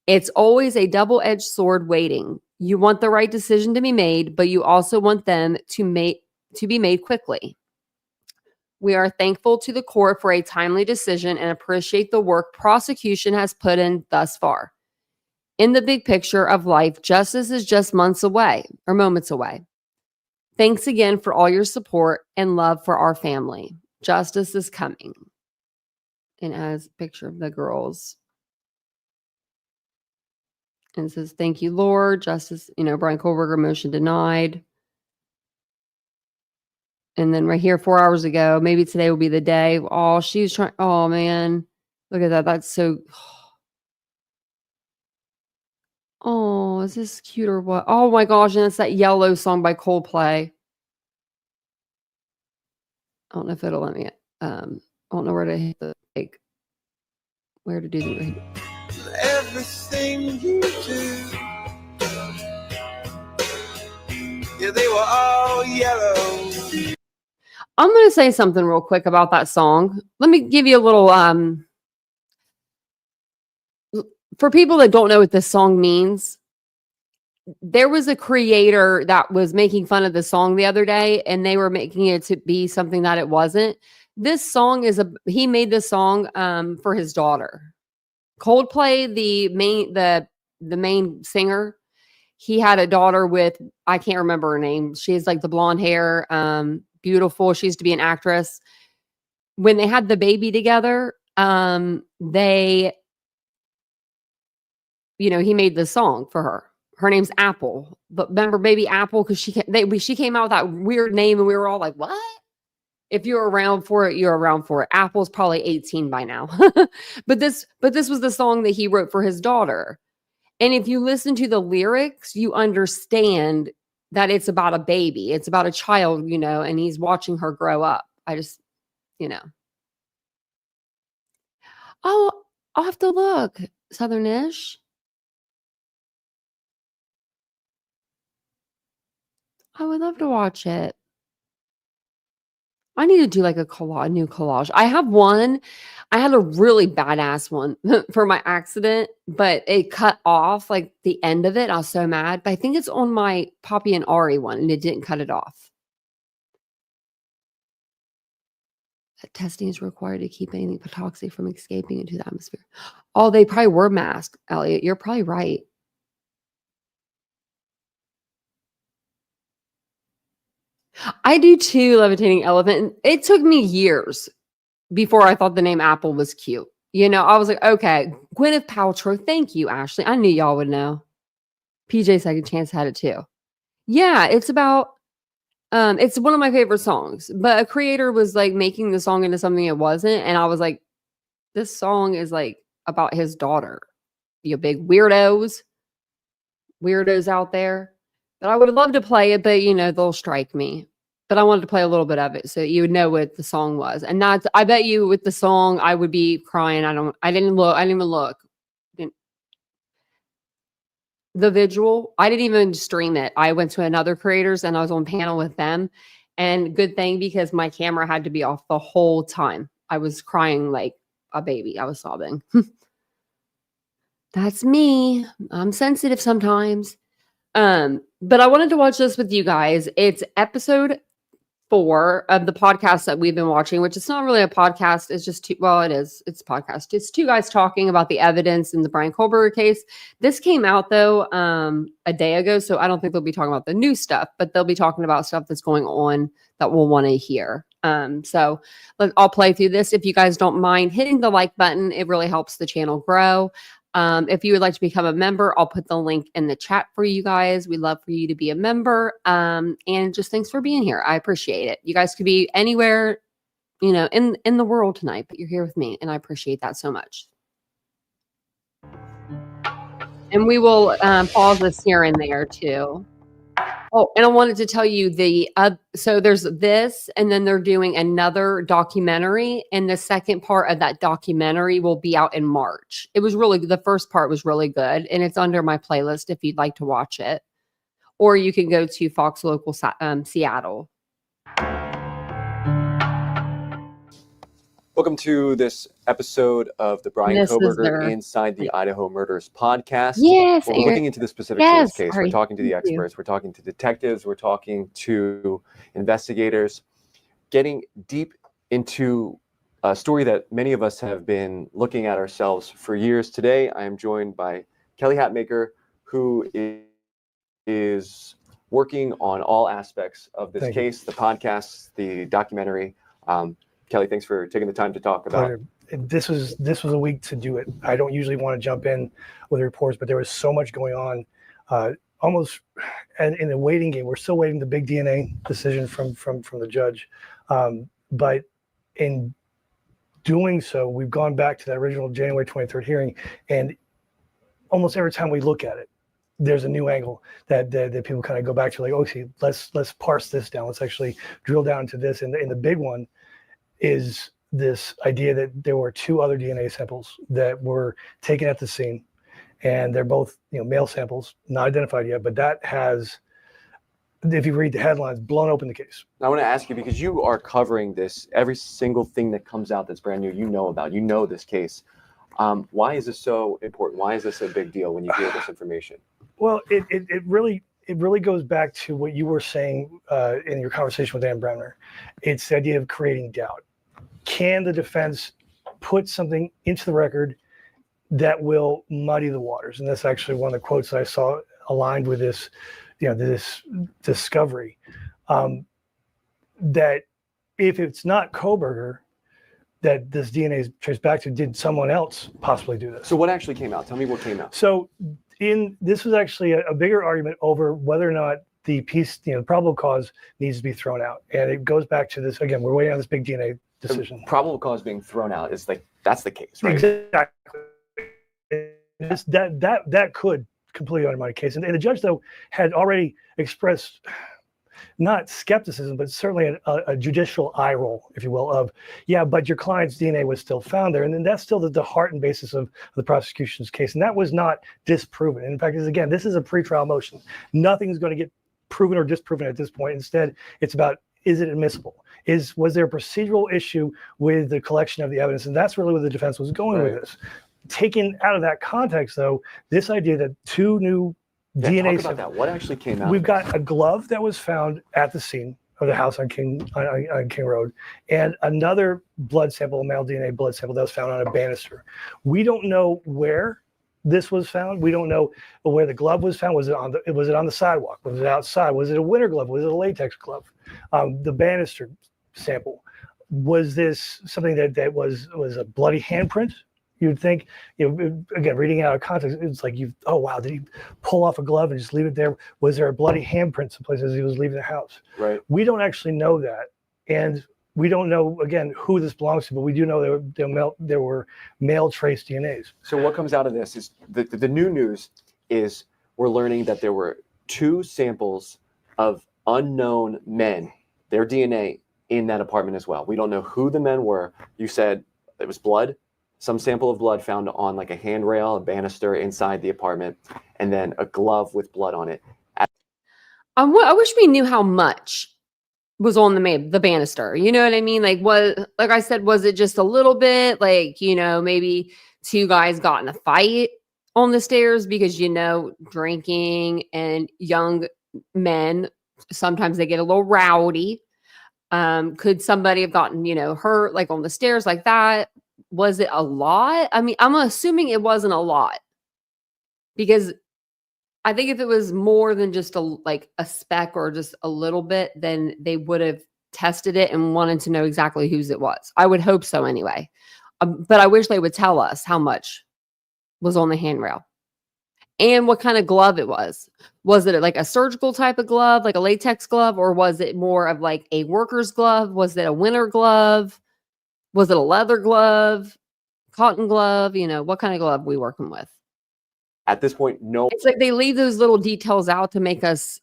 It's always a double-edged sword waiting. You want the right decision to be made, but you also want them to be made quickly. We are thankful to the court for a timely decision and appreciate the work prosecution has put in thus far. In the big picture of life, justice is just moments away. Thanks again for all your support and love for our family. Justice is coming." And as a picture of the girls. And it says, "Thank you, Lord. Justice, Bryan Kohberger motion denied." And then right here, 4 hours ago, maybe today will be the day. Oh, she's trying. Oh, man. Look at that. That's so. Oh, is this cute or what? Oh, my gosh. And it's that Yellow song by Coldplay. I don't know if it'll let me. I don't know where to hit where to do the. Everything you do, Yeah, they were all yellow. I'm going to say something real quick about that song. Let me give you a little, for people that don't know what this song means, there was a creator that was making fun of the song the other day, and they were making it to be something that it wasn't. This song he made this song for his daughter. Coldplay, the main singer, he had a daughter with, I can't remember her name. She has like the blonde hair, beautiful. She used to be an actress. When they had the baby together, he made this song for her. Her name's Apple. But remember Baby Apple? Because she came out with that weird name, and we were all like, what? If you're around for it, you're around for it. Apple's probably 18 by now. But this was the song that he wrote for his daughter. And if you listen to the lyrics, you understand that it's about a baby. It's about a child, and he's watching her grow up. I just, Oh, I'll have to look. Southernish. I would love to watch it. I need to do like a new collage. I have one. I had a really badass one for my accident, but it cut off like the end of it. I was so mad, but I think it's on my Poppy and Ari one, and it didn't cut it off. Testing is required to keep anything toxic from escaping into the atmosphere. Oh, they probably were masked, Elliot. You're probably right. I do too, levitating elephant. It took me years before I thought the name Apple was cute. I was like, okay, Gwyneth Paltrow. Thank you, Ashley. I knew y'all would know. PJ Second Chance had it too. Yeah, it's about, it's one of my favorite songs, but a creator was like making the song into something it wasn't. And I was like, this song is like about his daughter. You big weirdos out there. But I would love to play it, but they'll strike me. But I wanted to play a little bit of it so you would know what the song was. And I bet you with the song I would be crying. I didn't even look. The visual, I didn't even stream it. I went to another creators and I was on panel with them. And good thing, because my camera had to be off the whole time. I was crying like a baby. I was sobbing. That's me. I'm sensitive sometimes. But I wanted to watch this with you guys. It's episode 4 of the podcast that we've been watching, which is not really a podcast. It's just it is. It's a podcast. It's 2 guys talking about the evidence in the Bryan Kohberger case. This came out though a day ago, so I don't think they'll be talking about the new stuff, but they'll be talking about stuff that's going on that we'll want to hear. So I'll play through this. If you guys don't mind hitting the like button, it really helps the channel grow. If you would like to become a member, I'll put the link in the chat for you guys. We'd love for you to be a member. And just thanks for being here. I appreciate it. You guys could be anywhere, in the world tonight, but you're here with me, and I appreciate that so much. And we will pause this here and there too. Oh, and I wanted to tell you so there's this, and then they're doing another documentary, and the second part of that documentary will be out in March. The first part was really good, and it's under my playlist if you'd like to watch it. Or you can go to Fox Local Seattle. Welcome to this episode of the Bryan Kohberger Inside the Idaho Murders podcast. Yes, we're looking into the specifics of this case. We're talking to the experts. We're talking to detectives. We're talking to investigators, getting deep into a story that many of us have been looking at ourselves for years. Today, I am joined by Kelly Hatmaker, who is working on all aspects of this case, the podcast, the documentary. Kelly, thanks for taking the time to talk about it. This was a week to do it. I don't usually want to jump in with reports, but there was so much going on. Almost, and in the waiting game, we're still waiting the big DNA decision from the judge. But in doing so, we've gone back to that original January 23rd hearing, and almost every time we look at it, there's a new angle that people kind of go back to, like, okay, let's parse this down. Let's actually drill down into this. And the big one is this idea that there were 2 other DNA samples that were taken at the scene, and they're both male samples, not identified yet, but that has if you read the headlines, blown open the case. I want to ask you, because you are covering this, every single thing that comes out that's brand new, you know about, you know this case. Why is this so important? Why is this a big deal when you hear this information? Well, it really goes back to what you were saying in your conversation with Ann Bremner. It's the idea of creating doubt. Can the defense put something into the record that will muddy the waters? And that's actually one of the quotes that I saw aligned with this, this discovery, that if it's not Kohberger that this DNA is traced back to, did someone else possibly do this? So what actually came out? Tell me what came out. So this was actually a bigger argument over whether or not the piece, the probable cause needs to be thrown out. And it goes back to this, again, we're waiting on this big DNA decision. The probable cause being thrown out is like, that's the case, right? Exactly. That could completely undermine a case. And the judge, though, had already expressed not skepticism, but certainly a judicial eye roll, if you will, of, yeah, but your client's DNA was still found there. And then that's still the heart and basis of the prosecution's case. And that was not disproven. And in fact, again, this is a pretrial motion. Nothing's going to get proven or disproven at this point. Instead, it's about, is it admissible? Was there a procedural issue with the collection of the evidence? And that's really where the defense was going with this. Taken out of that context, though, this idea that two new DNA. Talk about that. What actually came out? We've got a glove that was found at the scene of the house on King Road, and another blood sample, a male DNA blood sample that was found on a banister. We don't know where this was found. We don't know where the glove was found. Was it on the sidewalk? Was it outside? Was it a winter glove? Was it a latex glove? The banister sample. Was this something that was a bloody handprint? You'd think, again, reading out of context, it's like oh wow, did he pull off a glove and just leave it there? Was there a bloody handprint someplace as he was leaving the house? Right. We don't actually know that, and we don't know, again, who this belongs to, but we do know there were male trace DNAs. So what comes out of this is the new news is we're learning that there were 2 samples of unknown men, their DNA in that apartment as well. We don't know who the men were. You said it was blood. Some sample of blood found on like a handrail, a banister inside the apartment, and then a glove with blood on it. I wish we knew how much was on the banister. You know what I mean? Like I said, was it just a little bit? Like, maybe 2 guys got in a fight on the stairs because, drinking and young men, sometimes they get a little rowdy. Could somebody have gotten, hurt like on the stairs like that? Was it a lot? I mean, I'm assuming it wasn't a lot, because I think if it was more than just a speck or just a little bit, then they would have tested it and wanted to know exactly whose it was. I would hope so anyway. But I wish they would tell us how much was on the handrail and what kind of glove it was. Was it like a surgical type of glove, like a latex glove, or was it more of like a worker's glove? Was it a winter glove? Was it a leather glove, cotton glove? What kind of glove are we working with? At this point, no. It's like they leave those little details out to make us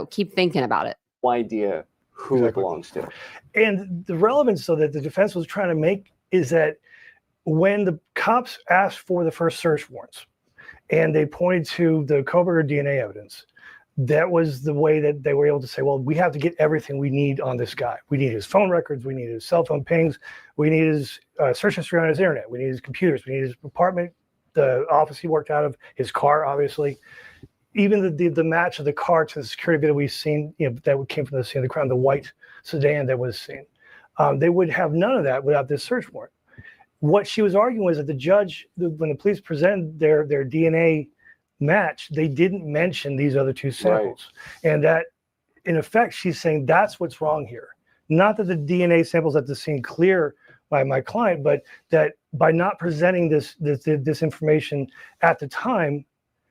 keep thinking about it. No idea who it belongs to. And the relevance, though, that the defense was trying to make is that when the cops asked for the first search warrants and they pointed to the Kohberger DNA evidence, that was the way that they were able to say, well, we have to get everything we need on this guy. We need his phone records. We need his cell phone pings. We need his search history on his internet. We need his computers. We need his apartment, the office he worked out of, his car, obviously. Even the match of the car to the security video we've seen, that came from the scene of the crime, the white sedan that was seen. They would have none of that without this search warrant. What she was arguing was that the judge, when the police presented their DNA match, they didn't mention these other 2 samples. Right. And that, in effect, she's saying that's what's wrong here. Not that the DNA samples at the scene clear by my client, but that by not presenting this information at the time,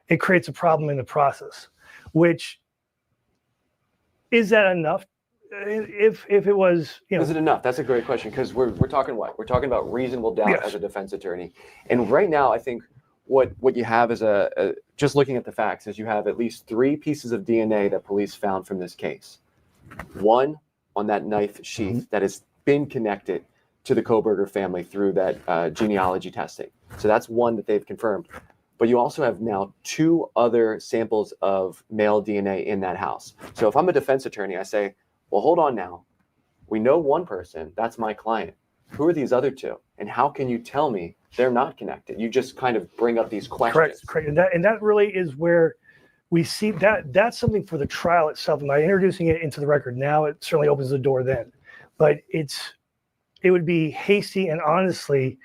it creates a problem in the process. Which, is that enough? If it was, Is it enough? That's a great question, because we're talking what? We're talking about reasonable doubt as a defense attorney. And right now, I think what you have is just looking at the facts is you have at least 3 pieces of DNA that police found from this case. 1 on that knife sheath that has been connected to the Kohberger family through that genealogy testing. So that's 1 that they've confirmed. but you also have now 2 other samples of male DNA in that house. So if I'm a defense attorney, I say, well, hold on now. We know one person, that's my client. Who are these other 2? And how can you tell me they're not connected? You just kind of bring up these questions. Correct. And that really is where we see that's something for the trial itself. And by introducing it into the record now, it certainly opens the door then. But it would be hasty and honestly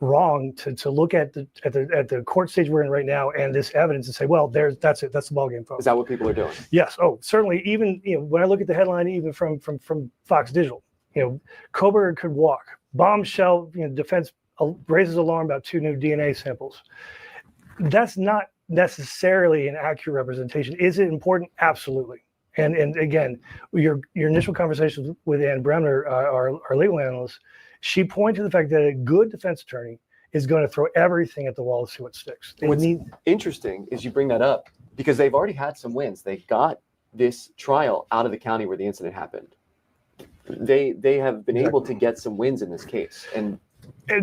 wrong to look at the court stage we're in right now and this evidence and say, well, that's it, that's the ballgame, folks. Is that what people are doing? Yes. Oh, certainly. Even when I look at the headline, even from Fox Digital, Kohberger could walk. Bombshell. Defense raises alarm about 2 new DNA samples. That's not necessarily an accurate representation. Is it important? Absolutely. And again, your initial conversation with Ann Bremner, our legal analyst, she pointed to the fact that a good defense attorney is going to throw everything at the wall to see what sticks. What's interesting is you bring that up because they've already had some wins. They got this trial out of the county where the incident happened. They have been able to get some wins in this case. And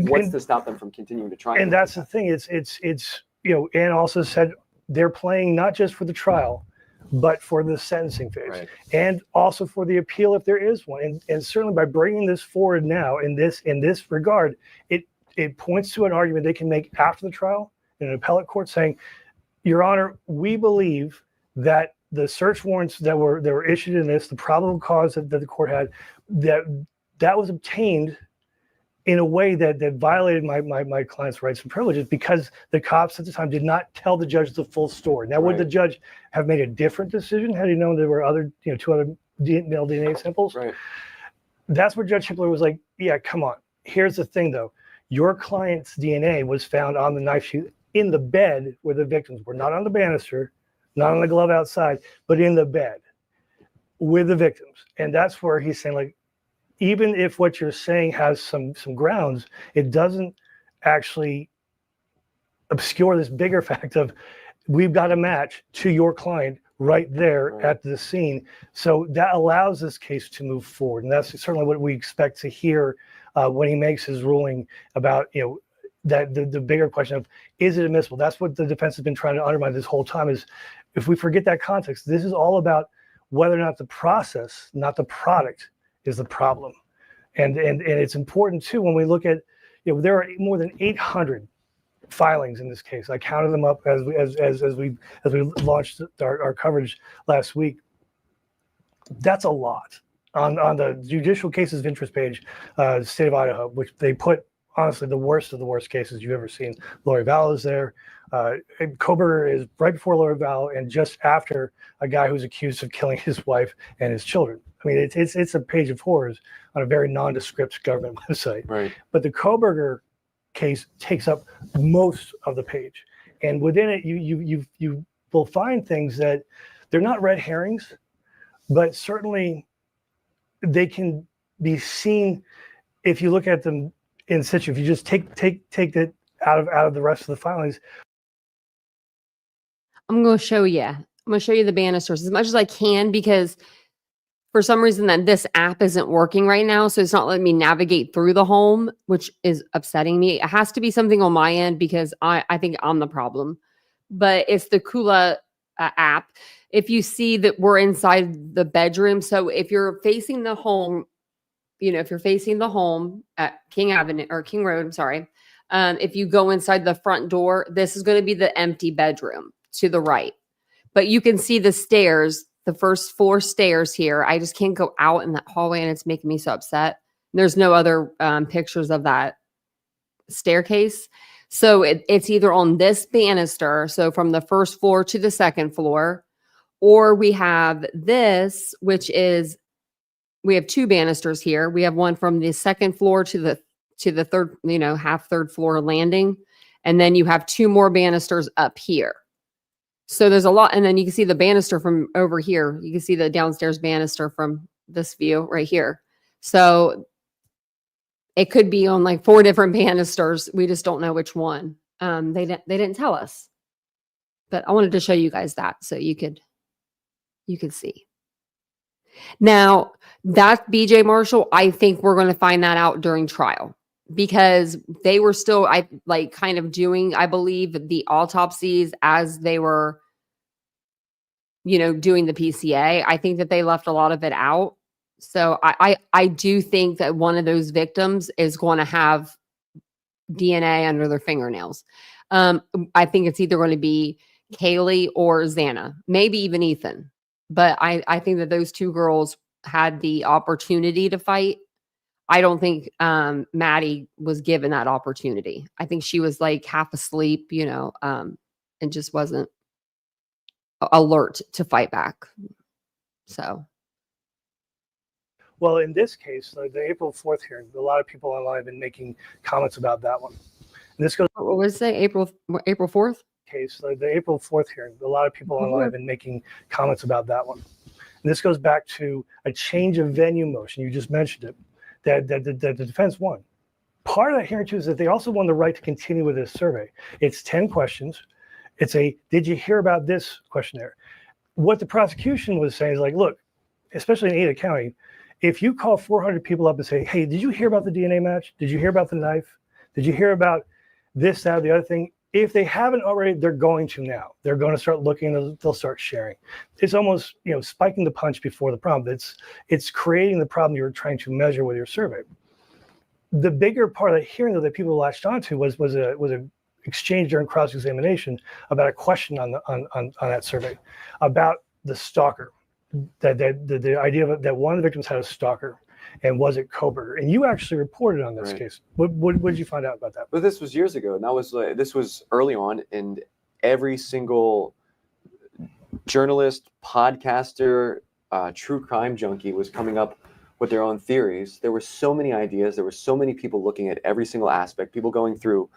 what's to stop them from continuing to try? And that's the thing. It's Ann also said they're playing not just for the trial, but for the sentencing phase, right, and also for the appeal if there is one. And certainly by bringing this forward now in this regard, it points to an argument they can make after the trial in an appellate court saying, Your Honor, we believe that the search warrants that were issued in this, the probable cause that the court had, that was obtained in a way that violated my client's rights and privileges because the cops at the time did not tell the judge the full story. Now, would the judge have made a different decision had he known there were other, 2 other male DNA samples? Right. That's where Judge Hippler was like, yeah, come on. Here's the thing, though. Your client's DNA was found on the knife sheath in the bed where the victims were, not on the banister, not on the glove outside, but in the bed with the victims. And that's where he's saying, like, even if what you're saying has some grounds, it doesn't actually obscure this bigger fact of we've got a match to your client right there at the scene. So that allows this case to move forward. And that's certainly what we expect to hear when he makes his ruling about, that the bigger question of, is it admissible? That's what the defense has been trying to undermine this whole time is, if we forget that context, this is all about whether or not the process, not the product, is the problem. And it's important too, when we look at, there are more than 800 filings in this case. I counted them up as we launched our coverage last week. That's a lot on the judicial cases of interest page, state of Idaho, which they put honestly the worst of the worst cases you've ever seen. Lori Val is there. Kohberger is right before Lori Val and just after a guy who's accused of killing his wife and his children. I mean, it's a page of horrors on a very nondescript government website. Right. But the Kohberger case takes up most of the page, and within it, you will find things that they're not red herrings, but certainly they can be seen if you look at them in situ. If you just take that out of the rest of the filings. I'm going to show you. I'm going to show you the banisters as much as I can because for some reason that this app isn't working right now. So it's not letting me navigate through the home, which is upsetting me. It has to be something on my end because I think I'm the problem. But it's the Kula app. If you see that we're inside the bedroom. So if you're facing the home, if you're facing the home at King Avenue or King Road, I'm sorry. If you go inside the front door, this is going to be the empty bedroom to the right. But you can see the stairs, the first 4 stairs here. I just can't go out in that hallway and it's making me so upset. There's no other pictures of that staircase. So it's either on this banister, so from the first floor to the second floor, or we have this, which is, we have 2 banisters here. We have one from the second floor to the third, half third floor landing. And then you have 2 more banisters up here. So there's a lot. And then you can see the banister from over here. You can see the downstairs banister from this view right here. So it could be on like 4 different banisters. We just don't know which one. They didn't tell us, but I wanted to show you guys that so you could see. Now that BJ Marshall, I think we're going to find that out during trial because they were still, kind of doing, I believe, the autopsies as they were, doing the PCA. I think that they left a lot of it out. So I do think that one of those victims is going to have DNA under their fingernails. I think it's either going to be Kaylee or Xana, maybe even Ethan. But I think that those two girls had the opportunity to fight. I don't think Maddie was given that opportunity. I think she was like half asleep, and just wasn't alert to fight back. So. Well, in this case, the April 4th hearing, a lot of people online have been making comments about that one. And this goes. What was it? April 4th? Case, the April 4th hearing, a lot of people online have been making comments about that one. And this goes back to a change of venue motion. You just mentioned it, that the defense won. Part of that hearing too is that they also won the right to continue with this survey. It's 10 questions. It's a, did you hear about this questionnaire? What the prosecution was saying is like, look, especially in Ada County, if you call 400 people up and say, hey, did you hear about the DNA match? Did you hear about the knife? Did you hear about this, that, or the other thing? If they haven't already, they're going to now. They're going to start looking, they'll start sharing. It's almost, spiking the punch before the problem. It's creating the problem you're trying to measure with your survey. The bigger part of the hearing, though, that people latched onto was a exchange during cross-examination about a question on that survey about the stalker. That the idea of that one of the victims had a stalker, and was it Kohberger? And you actually reported on this case. What did you find out about that? Well, this was years ago, and this was early on, and every single journalist, podcaster, true crime junkie was coming up with their own theories. There were so many ideas. There were so many people looking at every single aspect. People going through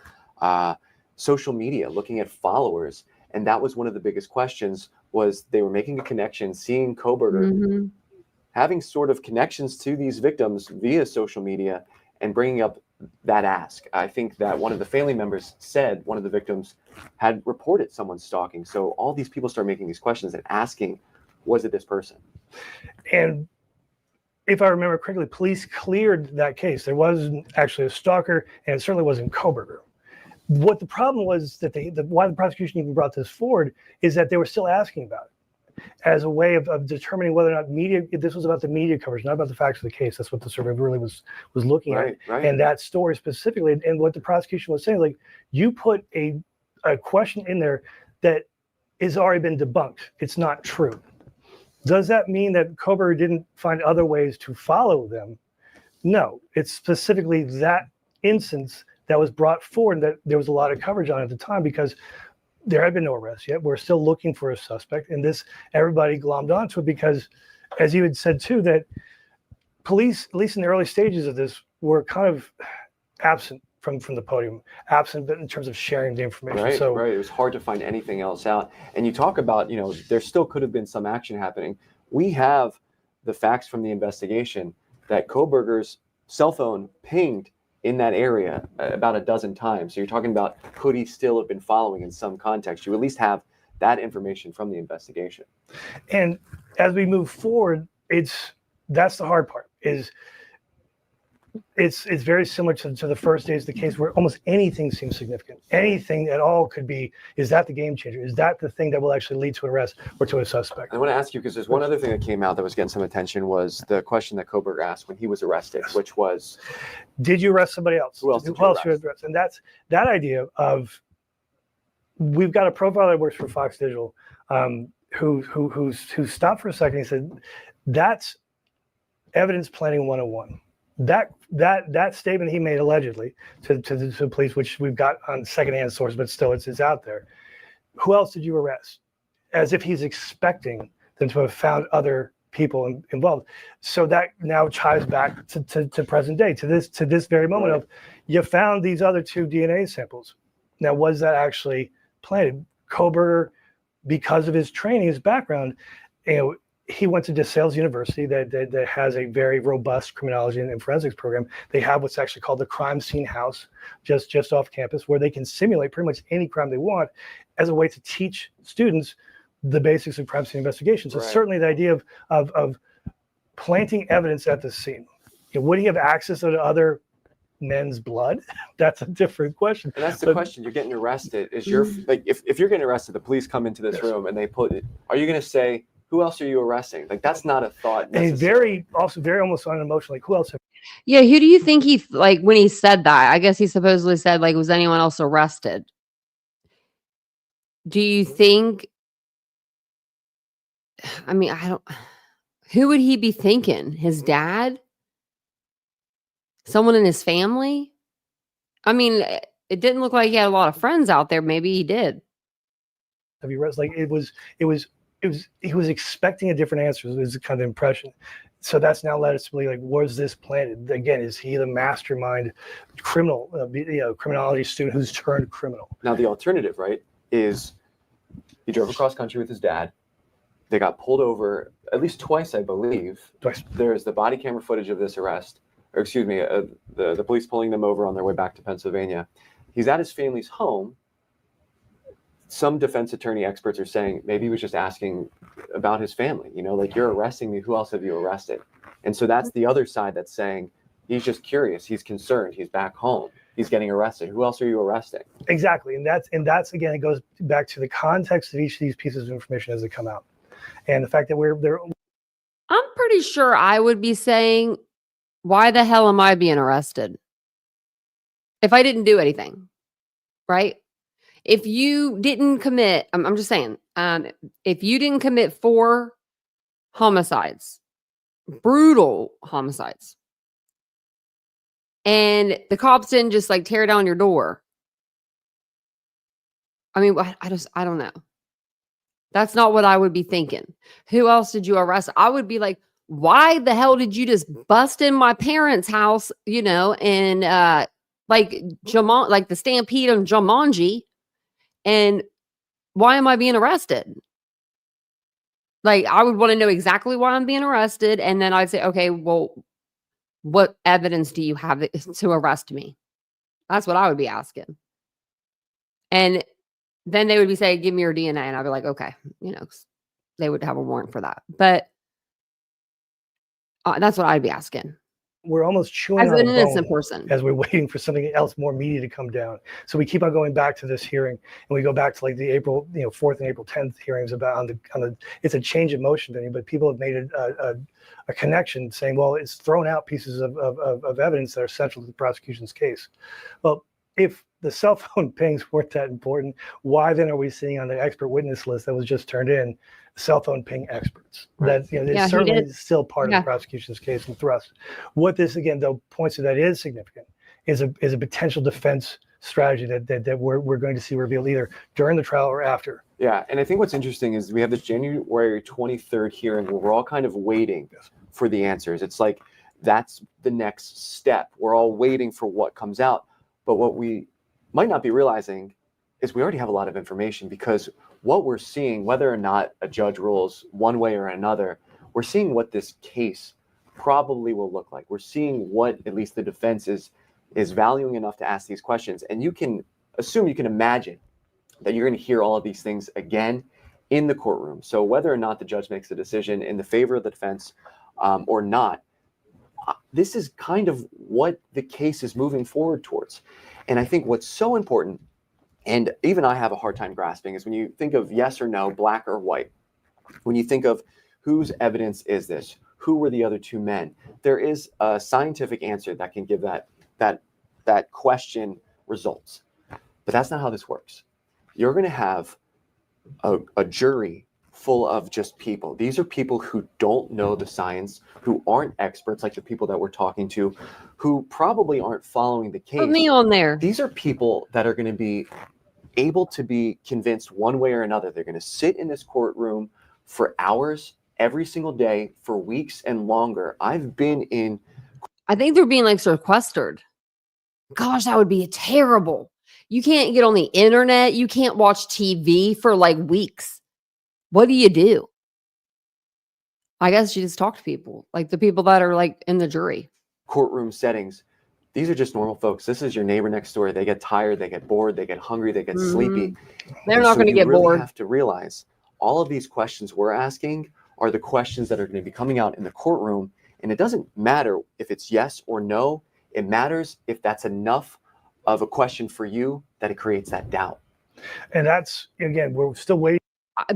social media, looking at followers, and that was one of the biggest questions. Was they were making a connection, seeing Kohberger, having sort of connections to these victims via social media, and bringing up that ask. I think that one of the family members said one of the victims had reported someone stalking. So all these people start making these questions and asking, was it this person? And if I remember correctly, police cleared that case. There wasn't actually a stalker, and it certainly wasn't Kohberger. What the problem was that why the prosecution even brought this forward is that they were still asking about it as a way of determining whether or not this was about the media coverage, not about the facts of the case. That's what the survey really was looking at. Right. And that story specifically, and what the prosecution was saying, like, you put a question in there that has already been debunked. It's not true. Does that mean that Kohberger didn't find other ways to follow them? No, it's specifically that instance that was brought forward that there was a lot of coverage on at the time because there had been no arrest yet. We're still looking for a suspect. And everybody glommed onto it because, as you had said too, that police, at least in the early stages of this, were kind of absent from the podium, absent in terms of sharing the information. Right, right. It was hard to find anything else out. And you talk about, there still could have been some action happening. We have the facts from the investigation that Kohberger's cell phone pinged in that area about a dozen times. So you're talking about, could he still have been following in some context? You at least have that information from the investigation. And as we move forward, that's the hard part, is it's very similar to the first days of the case where almost anything seems significant. Anything at all could be, is that the game changer? Is that the thing that will actually lead to an arrest or to a suspect? I want to ask you, because there's one other thing that came out that was getting some attention, was the question that Kohberger asked when he was arrested, which was, did you arrest somebody else? Who else did you arrest? And that's that idea of, we've got a profile that works for Fox Digital, who stopped for a second. He said, that's evidence planning 101. That statement he made allegedly to the police, which we've got on secondhand source, but still it's out there. Who else did you arrest? As if he's expecting them to have found other people involved. So that now chives back to present day, to this very moment of, you found these other two DNA samples. Now, was that actually planted? Kohberger, because of his training, his background, he went to DeSales University that has a very robust criminology and forensics program. They have what's actually called the crime scene house just off campus, where they can simulate pretty much any crime they want as a way to teach students the basics of crime scene investigation. So certainly the idea of planting evidence at the scene. Would he have access to other men's blood? That's a different question. And that's the question. You're getting arrested. Is your like if you're getting arrested, the police come into this room and they are you going to say, who else are you arresting? Like, that's not a thought. And very almost unemotional. Like, who else? Yeah, who do you think he, like, when he said that? I guess he supposedly said, like, was anyone else arrested? Do you think, I mean, who would he be thinking? His dad? Someone in his family? I mean, it didn't look like he had a lot of friends out there. Maybe he did. Have you read? Like, he was expecting a different answer. It was the kind of impression. So that's now led us to believe, like, was this planted? Again, is he the mastermind criminal, criminology student who's turned criminal? Now, the alternative, right, is he drove across country with his dad. They got pulled over at least twice, I believe. Twice. There's the body camera footage of this arrest, or excuse me, the police pulling them over on their way back to Pennsylvania. He's at his family's home. Some defense attorney experts are saying maybe he was just asking about his family, like, you're arresting me, who else have you arrested? And so that's the other side that's saying he's just curious, he's concerned, he's back home, he's getting arrested. Who else are you arresting? Exactly. And that's again, it goes back to the context of each of these pieces of information as they come out. And the fact that I'm pretty sure I would be saying, why the hell am I being arrested? If I didn't do anything, right? If you didn't commit, I'm just saying, if you didn't commit 4 homicides, brutal homicides, and the cops didn't just, like, tear down your door, I mean, I don't know. That's not what I would be thinking. Who else did you arrest? I would be like, why the hell did you just bust in my parents' house, and like the stampede on Jumanji? And why am I being arrested? Like, I would want to know exactly why I'm being arrested. And then I'd say, okay, well, what evidence do you have to arrest me? That's what I would be asking. And then they would be saying, give me your DNA. And I'd be like, okay, they would have a warrant for that. But that's what I'd be asking. We're almost chewing as on an a innocent bone person as we're waiting for something else, more media to come down. So we keep on going back to this hearing, and we go back to, like, the April 4th and April 10th hearings about on the it's a change of motion venue, but people have made a connection saying, well, it's thrown out pieces of evidence that are central to the prosecution's case. Well, if the cell phone pings weren't that important, why then are we seeing on the expert witness list that was just turned in cell phone ping experts? Right. That it's certainly still part of the prosecution's case and thrust. What this again though points to that is significant is a potential defense strategy that we're going to see revealed either during the trial or after. Yeah, and I think what's interesting is we have this January 23rd hearing where we're all kind of waiting for the answers. It's like that's the next step. We're all waiting for what comes out. But what we might not be realizing is we already have a lot of information, because what we're seeing, whether or not a judge rules one way or another, we're seeing what this case probably will look like. We're seeing what at least the defense is valuing enough to ask these questions. And you can imagine that you're going to hear all of these things again in the courtroom. So whether or not the judge makes a decision in the favor of the defense or not, this is kind of what the case is moving forward towards. And I think what's so important, and even I have a hard time grasping, is when you think of yes or no, black or white, when you think of whose evidence is this, who were the other 2 men, there is a scientific answer that can give that question results. But that's not how this works. You're going to have a jury full of just people. These are people who don't know the science, who aren't experts like the people that we're talking to, who probably aren't following the case. Put me on there. These are people that are going to be able to be convinced one way or another. They're going to sit in this courtroom for hours every single day for weeks and longer. I think they're being, like, sequestered. Gosh, that would be terrible. You can't get on the internet. You can't watch TV for, like, weeks. What do? I guess you just talk to people, like the people that are, like, in the jury. Courtroom settings. These are just normal folks. This is your neighbor next door. They get tired, they get bored, they get hungry, they get sleepy. They're not going to get bored. You really have to realize all of these questions we're asking are the questions that are going to be coming out in the courtroom. And it doesn't matter if it's yes or no. It matters if that's enough of a question for you that it creates that doubt. And that's, again, we're still waiting.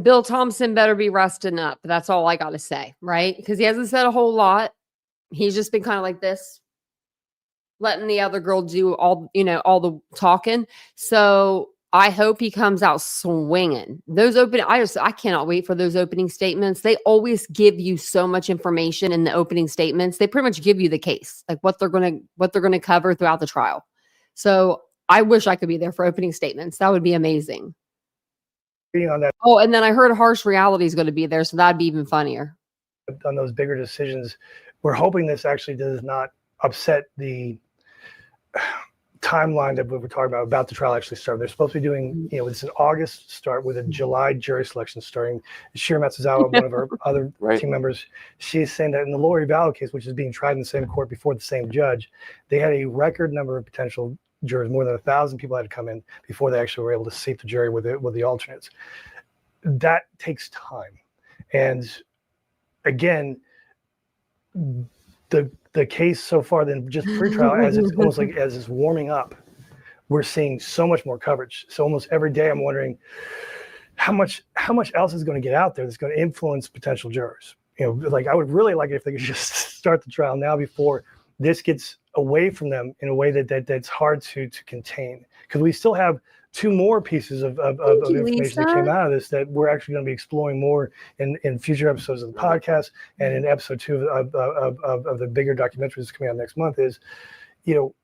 Bill Thompson better be resting up. That's all I got to say, right? Because he hasn't said a whole lot. He's just been kind of like this, letting the other girl do all, all the talking. So I hope he comes out swinging. I cannot wait for those opening statements. They always give you so much information in the opening statements. They pretty much give you the case, like what they're going to cover throughout the trial. So I wish I could be there for opening statements. That would be amazing. On that. Oh, and then I heard Harsh Reality is going to be there, so that'd be even funnier. On those bigger decisions, we're hoping this actually does not upset the timeline that we were talking about the trial actually start. They're supposed to be doing, it's an August start with a July jury selection starting. Shira Matsuzawa, one of our other team members, she's saying that in the Lori Vallow case, which is being tried in the same court before the same judge, they had a record number of potential jurors. More than 1,000 people had to come in before they actually were able to seat the jury with the alternates. That takes time. And again, the case so far than just pre-trial, as it's almost like as it's warming up, we're seeing so much more coverage. So almost every day I'm wondering how much else is going to get out there that's going to influence potential jurors. Like I would really like it if they could just start the trial now before this gets away from them in a way that's hard to contain, because we still have 2 more pieces of information that came out of this that we're actually going to be exploring more in future episodes of the podcast, and in episode 2 of the bigger documentaries coming out next month is,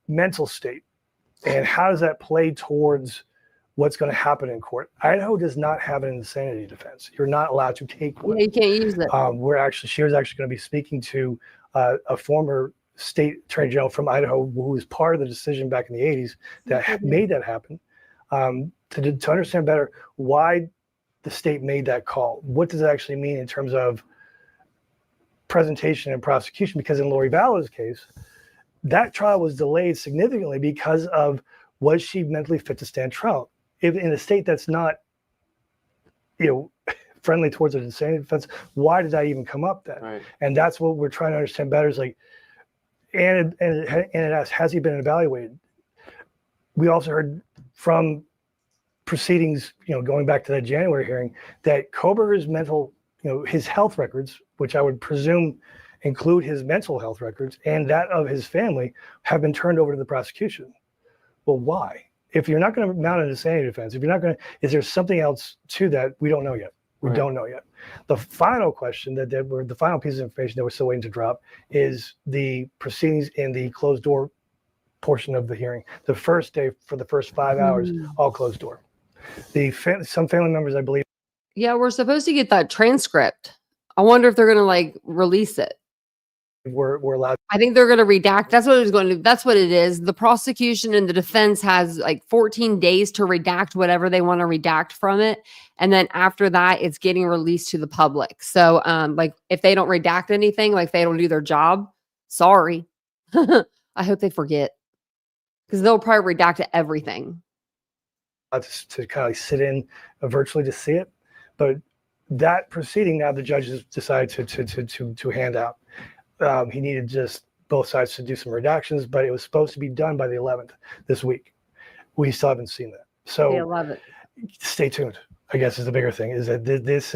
mental state and how does that play towards what's going to happen in court. Idaho does not have an insanity defense. You're not allowed to take one. Yeah, you can't use it. Shira's actually going to be speaking to a former state attorney general from Idaho who was part of the decision back in the 80s that made that happen, to understand better why the state made that call. What does it actually mean in terms of presentation and prosecution? Because in Lori Vallow's case, that trial was delayed significantly because of, was she mentally fit to stand trial? If in a state that's not, friendly towards an insanity defense, why did that even come up then? Right. And that's what we're trying to understand better is like, and it asks, has he been evaluated? We also heard from proceedings, going back to that January hearing, that Kohberger's mental, his health records, which I would presume include his mental health records and that of his family, have been turned over to the prosecution. Well, why? If you're not going to mount an insanity defense, is there something else to that? We don't know yet. We don't know yet. The final question the final piece of information that we're still waiting to drop is the proceedings in the closed door portion of the hearing. The first day, for the first 5 hours, all closed door. Some family members, I believe. Yeah, we're supposed to get that transcript. I wonder if they're going to release it. We're allowed. I think they're going to redact. That's what it's going to. That's what it is. The prosecution and the defense has 14 days to redact whatever they want to redact from it, and then after that, it's getting released to the public. So, if they don't redact anything, if they don't do their job, sorry. I hope they forget, because they'll probably redact everything. To kind of sit in virtually to see it, but that proceeding now the judges decided to hand out. He needed just both sides to do some redactions, but it was supposed to be done by the 11th this week. We still haven't seen that. So I love it. Stay tuned, I guess, is the bigger thing, is that this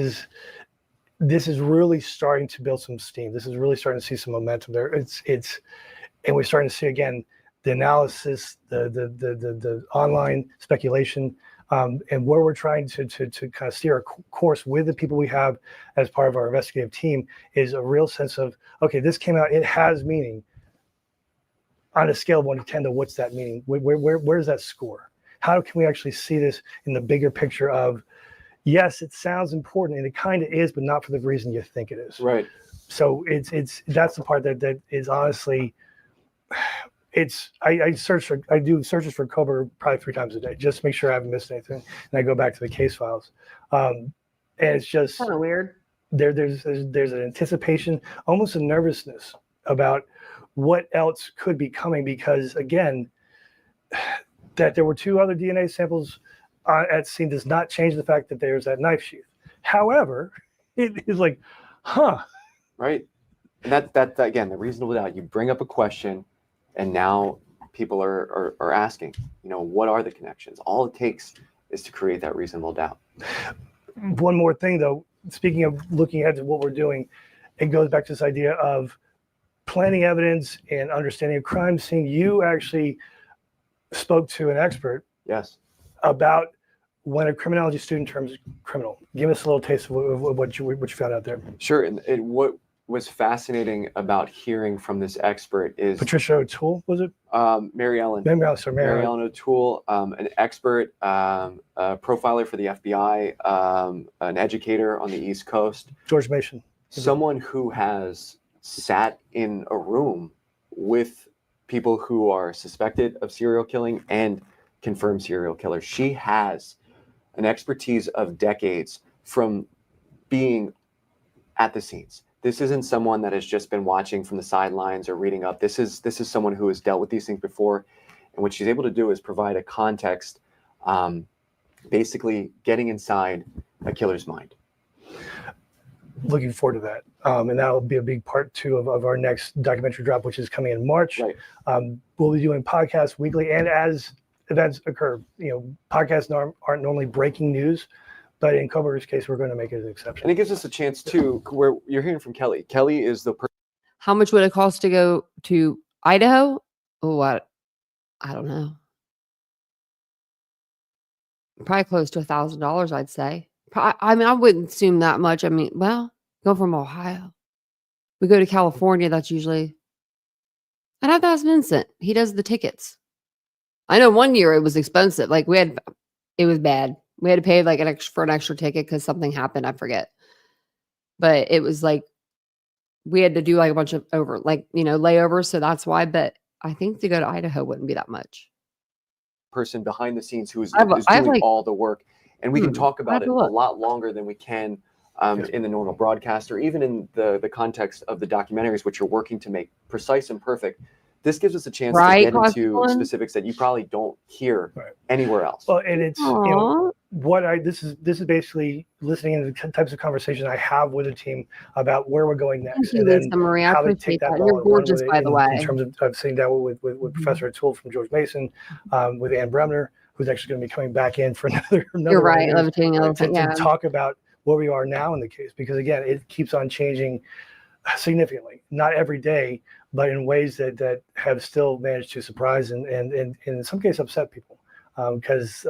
is really starting to build some steam. This is really starting to see some momentum there. And we're starting to see, again, the analysis, the online speculation, and where we're trying to kind of steer a course with the people we have as part of our investigative team is a real sense of, okay, this came out, it has meaning. On a scale of 1 to 10, though, what's that meaning? Where's that score? How can we actually see this in the bigger picture of, yes, it sounds important, and it kind of is, but not for the reason you think it is. Right. So that's the part that is honestly, I do searches for Kohberger probably 3 times a day just to make sure I haven't missed anything, and I go back to the case files, and it's just kind of weird. There's an anticipation, almost a nervousness about what else could be coming, because again, that there were 2 other DNA samples at scene does not change the fact that there's that knife sheath. However, it is like, right. And that again, the reasonable doubt. You bring up a question, And now people are asking, what are the connections? All it takes is to create that reasonable doubt. One more thing, though, speaking of looking at what we're doing, it goes back to this idea of planning evidence and understanding a crime scene. You actually spoke to an expert Yes. about when a criminology student turns criminal. Give us a little taste of what you found out there. Sure. And what was fascinating about hearing from this expert is Patricia O'Toole, was it? Mary Ellen O'Toole, an expert, a profiler for the FBI, an educator on the East Coast. George Mason. Someone who has sat in a room with people who are suspected of serial killing and confirmed serial killers. She has an expertise of decades from being at the scenes. This isn't someone that has just been watching from the sidelines or reading up. This is someone who has dealt with these things before. And what she's able to do is provide a context, basically getting inside a killer's mind. Looking forward to that. And that will be a big part too of our next documentary drop, which is coming in March. Right. We'll be doing podcasts weekly, and as events occur, podcasts aren't normally breaking news, but in Kohberger's case, we're going to make it an exception. And it gives us a chance too, where you're hearing from Kelly. Kelly is the person. How much would it cost to go to Idaho? Oh, I don't know. Probably close to $1,000, I'd say. I mean, I wouldn't assume that much. I mean, well, go from Ohio. We go to California. That's usually. I'd have to ask Vincent. He does the tickets. I know one year it was expensive. Like it was bad. We had to pay like for an extra ticket because something happened. I forget. But it was like we had to do like a bunch of layovers. So that's why. But I think to go to Idaho wouldn't be that much. Person behind the scenes who is doing all the work. And we can talk about it a lot longer than we can in the normal broadcast, or even in the context of the documentaries, which are working to make precise and perfect. This gives us a chance to get into specifics that you probably don't hear anywhere else. Well, and it's this is basically listening to the types of conversations I have with a team about where we're going next, and then how they take that ball. You're gorgeous, by the way. In terms of sitting down with Professor O'Toole from George Mason, with Ann Bremner, who's actually going to be coming back in for another. You're right. To talk about where we are now in the case, because again, it keeps on changing significantly. Not every day, but in ways that have still managed to surprise and in some cases upset people, because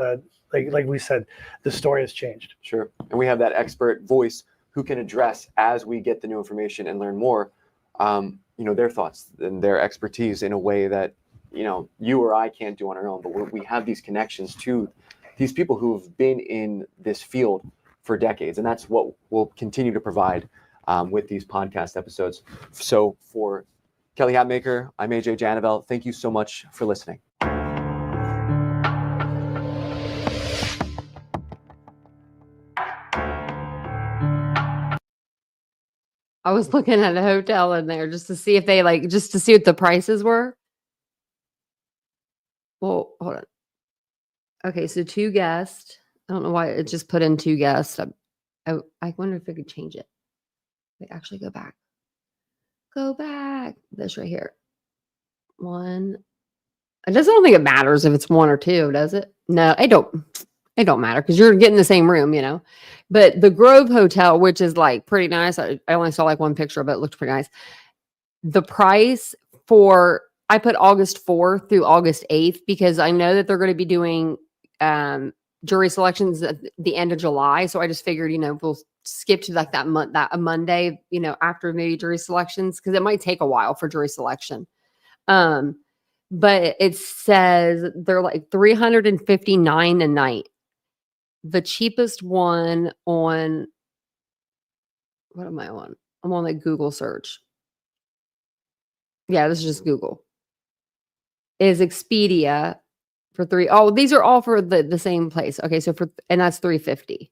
like we said, the story has changed. Sure, and we have that expert voice who can address, as we get the new information and learn more, their thoughts and their expertise in a way that you or I can't do on our own. But we have these connections to these people who have been in this field for decades, and that's what we'll continue to provide with these podcast episodes. So for Kelly Hatmaker, I'm AJ Janavel. Thank you so much for listening. I was looking at a hotel in there just to see if they just to see what the prices were. Well, hold on. Okay, so 2 guests. I don't know why it just put in 2 guests. I wonder if I could change it. Wait, actually go back. Go back. This right here. 1. I just don't think it matters if it's 1 or 2, does it? No, it don't matter because you're getting the same room, But the Grove Hotel, which is like pretty nice. I only saw like one picture, but it looked pretty nice. The price I put August 4th through August 8th because I know that they're going to be doing jury selections at the end of July. So I just figured, we'll skip to like that Monday, after maybe jury selections, because it might take a while for jury selection. But it says they're like $359 a night. The cheapest one on, what am I on? I'm on like Google search. Yeah, this is just Google. Is Expedia for 3. Oh, these are all for the same place. Okay, so and that's $350.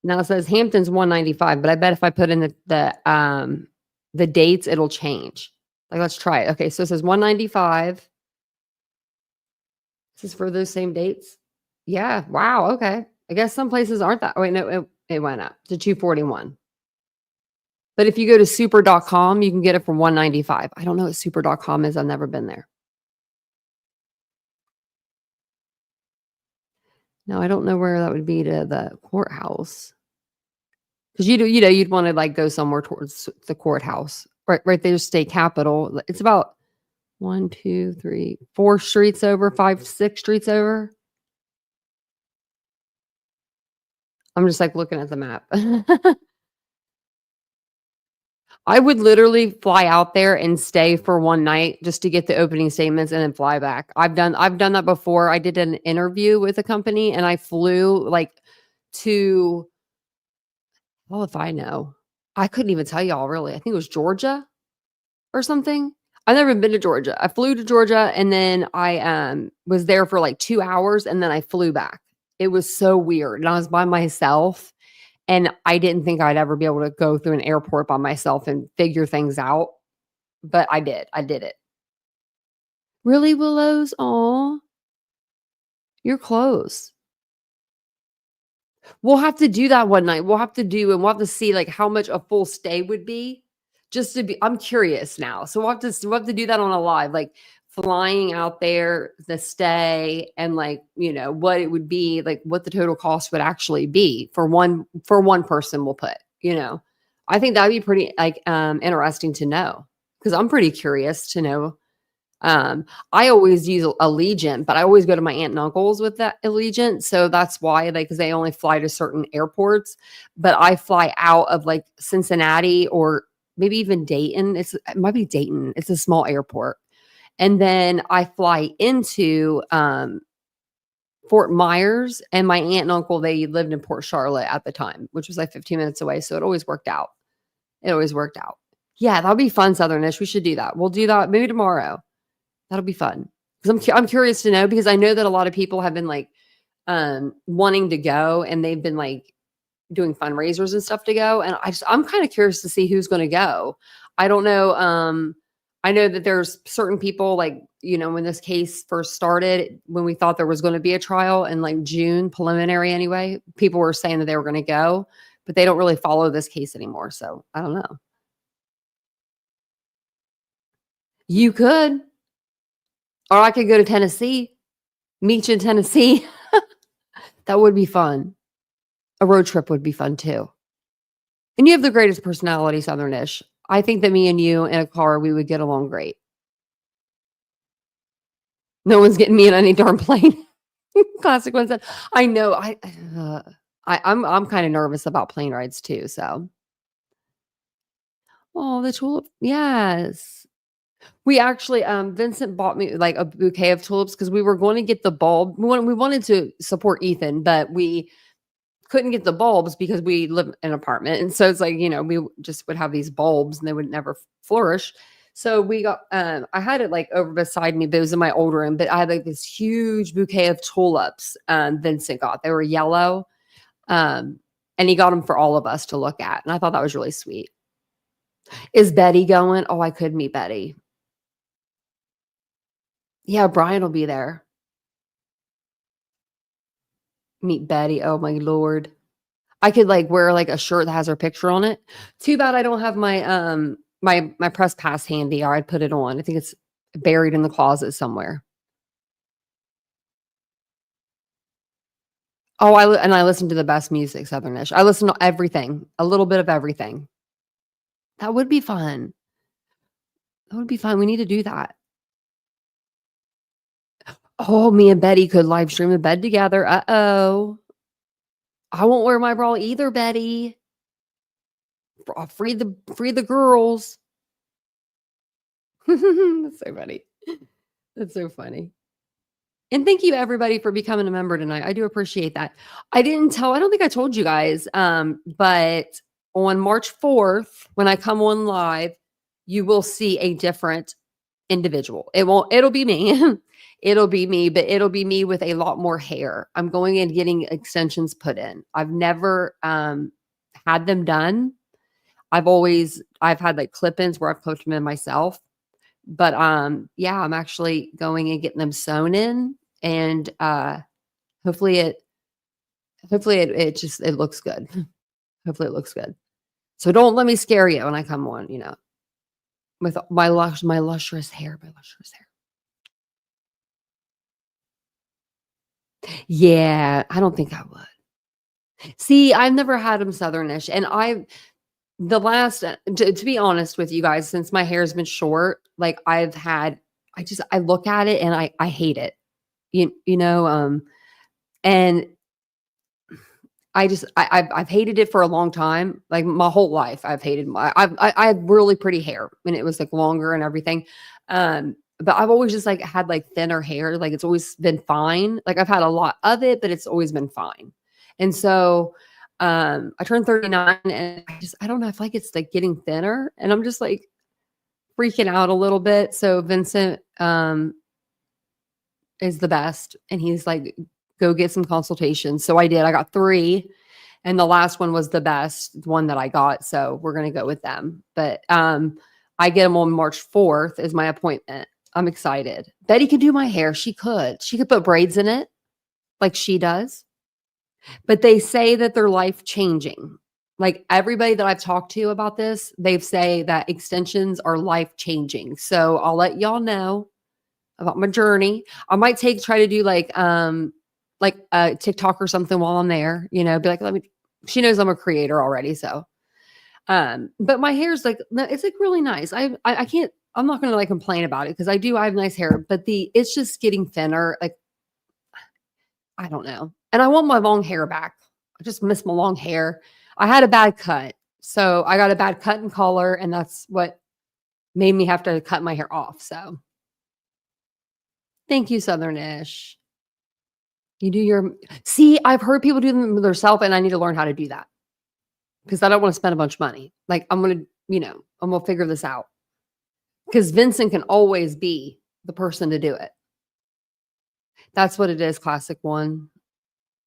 Now it says Hampton's $195, but I bet if I put in the dates, it'll change. Like, let's try it. Okay, so it says $195. This is for those same dates. Yeah. Wow. Okay. I guess some places aren't that. Wait, no, it went up to $241. But if you go to super.com, you can get it for $195. I don't know what super.com is. I've never been there. No, I don't know where that would be to the courthouse. Because you'd want to like go somewhere towards the courthouse. Right there's state capitol. It's about 1, 2, 3, 4 streets over, 5, 6 streets over. I'm just like looking at the map. I would literally fly out there and stay for one night just to get the opening statements and then fly back. I've done that before. I did an interview with a company and I flew like to, well, if I know, I couldn't even tell y'all really. I think it was Georgia or something. I've never been to Georgia. I flew to Georgia and then I was there for like 2 hours and then I flew back. It was so weird. And I was by myself. And I didn't think I'd ever be able to go through an airport by myself and figure things out. But I did. I did it. Really, Willows? Aw. You're close. We'll have to do that one night. We'll have to see like how much a full stay would be. Just to be, I'm curious now. So we'll have to do that on a live, like flying out there, the stay, and like, what it would be, like what the total cost would actually be for one person we'll put, I think that'd be pretty like interesting to know because I'm pretty curious to know. I always use Allegiant, but I always go to my aunt and uncle's with that Allegiant. So that's why, like, because they only fly to certain airports, but I fly out of like Cincinnati or maybe even Dayton. It might be Dayton. It's a small airport. And then I fly into Fort Myers, and my aunt and uncle, they lived in Port Charlotte at the time, which was like 15 minutes away. So it always worked out. Yeah, that'll be fun, Southernish. We should do that. We'll do that maybe tomorrow. That'll be fun. Because I'm curious to know, because I know that a lot of people have been like wanting to go, and they've been like doing fundraisers and stuff to go. And I'm kind of curious to see who's going to go. I don't know. I know that there's certain people like, when this case first started, when we thought there was going to be a trial in like June, preliminary anyway, people were saying that they were going to go, but they don't really follow this case anymore. So I don't know. You could, or I could go to Tennessee, meet you in Tennessee. That would be fun. A road trip would be fun too. And you have the greatest personality, Southernish. I think that me and you in a car, we would get along great. No one's getting me in any darn plane. Classic one said, I know. I'm kind of nervous about plane rides too. So, oh, the tulip, yes. We actually, Vincent bought me like a bouquet of tulips because we were going to get the bulb. We wanted to support Ethan, but we couldn't get the bulbs because we live in an apartment. And so it's like, we just would have these bulbs and they would never flourish. So we got, I had it like over beside me, but it was in my old room, but I had like this huge bouquet of tulips Vincent got. They were yellow. And he got them for all of us to look at. And I thought that was really sweet. Is Betty going? Oh, I could meet Betty. Yeah, Brian will be there. Meet Betty. Oh my Lord. I could like wear like a shirt that has her picture on it. Too bad I don't have my my press pass handy, or I'd put it on. I think it's buried in the closet somewhere. Oh, I listen to the best music, Southernish. I listen to everything, a little bit of everything. That would be fun. That would be fun. We need to do that. Oh, me and Betty could live stream in bed together. Uh-oh. I won't wear my bra either, Betty. Free the girls. That's so funny. That's so funny. And thank you everybody for becoming a member tonight. I do appreciate that. I don't think I told you guys, but on March 4th, when I come on live, you will see a different individual. It'll be me. It'll be me, but it'll be me with a lot more hair. I'm going and getting extensions put in. I've never had them done. I've had like clip-ins where I've clipped them in myself. But yeah, I'm actually going and getting them sewn in, and hopefully it looks good. Hopefully it looks good. So don't let me scare you when I come on, you know, with my lustrous hair, Yeah, I don't think I would. See, I've never had them southernish, and to be honest with you guys, since my hair's been short, like I look at it and I hate it. You know, and I've hated it for a long time, like my whole life. I've hated I had really pretty hair and it was like longer and everything. But I've always just like had like thinner hair. Like it's always been fine. Like I've had a lot of it, but it's always been fine. And so I turned 39 and I don't know if like it's like getting thinner and I'm just like freaking out a little bit. So Vincent is the best and he's like, go get some consultations. So I did. I got 3 and the last one was the best one that I got. So we're going to go with them. But I get them on March 4th is my appointment. I'm excited. Betty could do my hair. She could put braids in it like she does. But they say that they're life changing. Like everybody that I've talked to about this, they say that extensions are life changing. So I'll let y'all know about my journey. I might try to do like a TikTok or something while I'm there, you know, be like, she knows I'm a creator already. So, but my hair's like, it's like really nice. I'm not going to like complain about it because I have nice hair, but it's just getting thinner. Like, I don't know. And I want my long hair back. I just miss my long hair. I had a bad cut. So I got a bad cut and color and that's what made me have to cut my hair off. So thank you, Southernish. You do I've heard people do them themselves and I need to learn how to do that because I don't want to spend a bunch of money. Like I'm going to figure this out because Vincent can always be the person to do it. That's what it is. Classic one.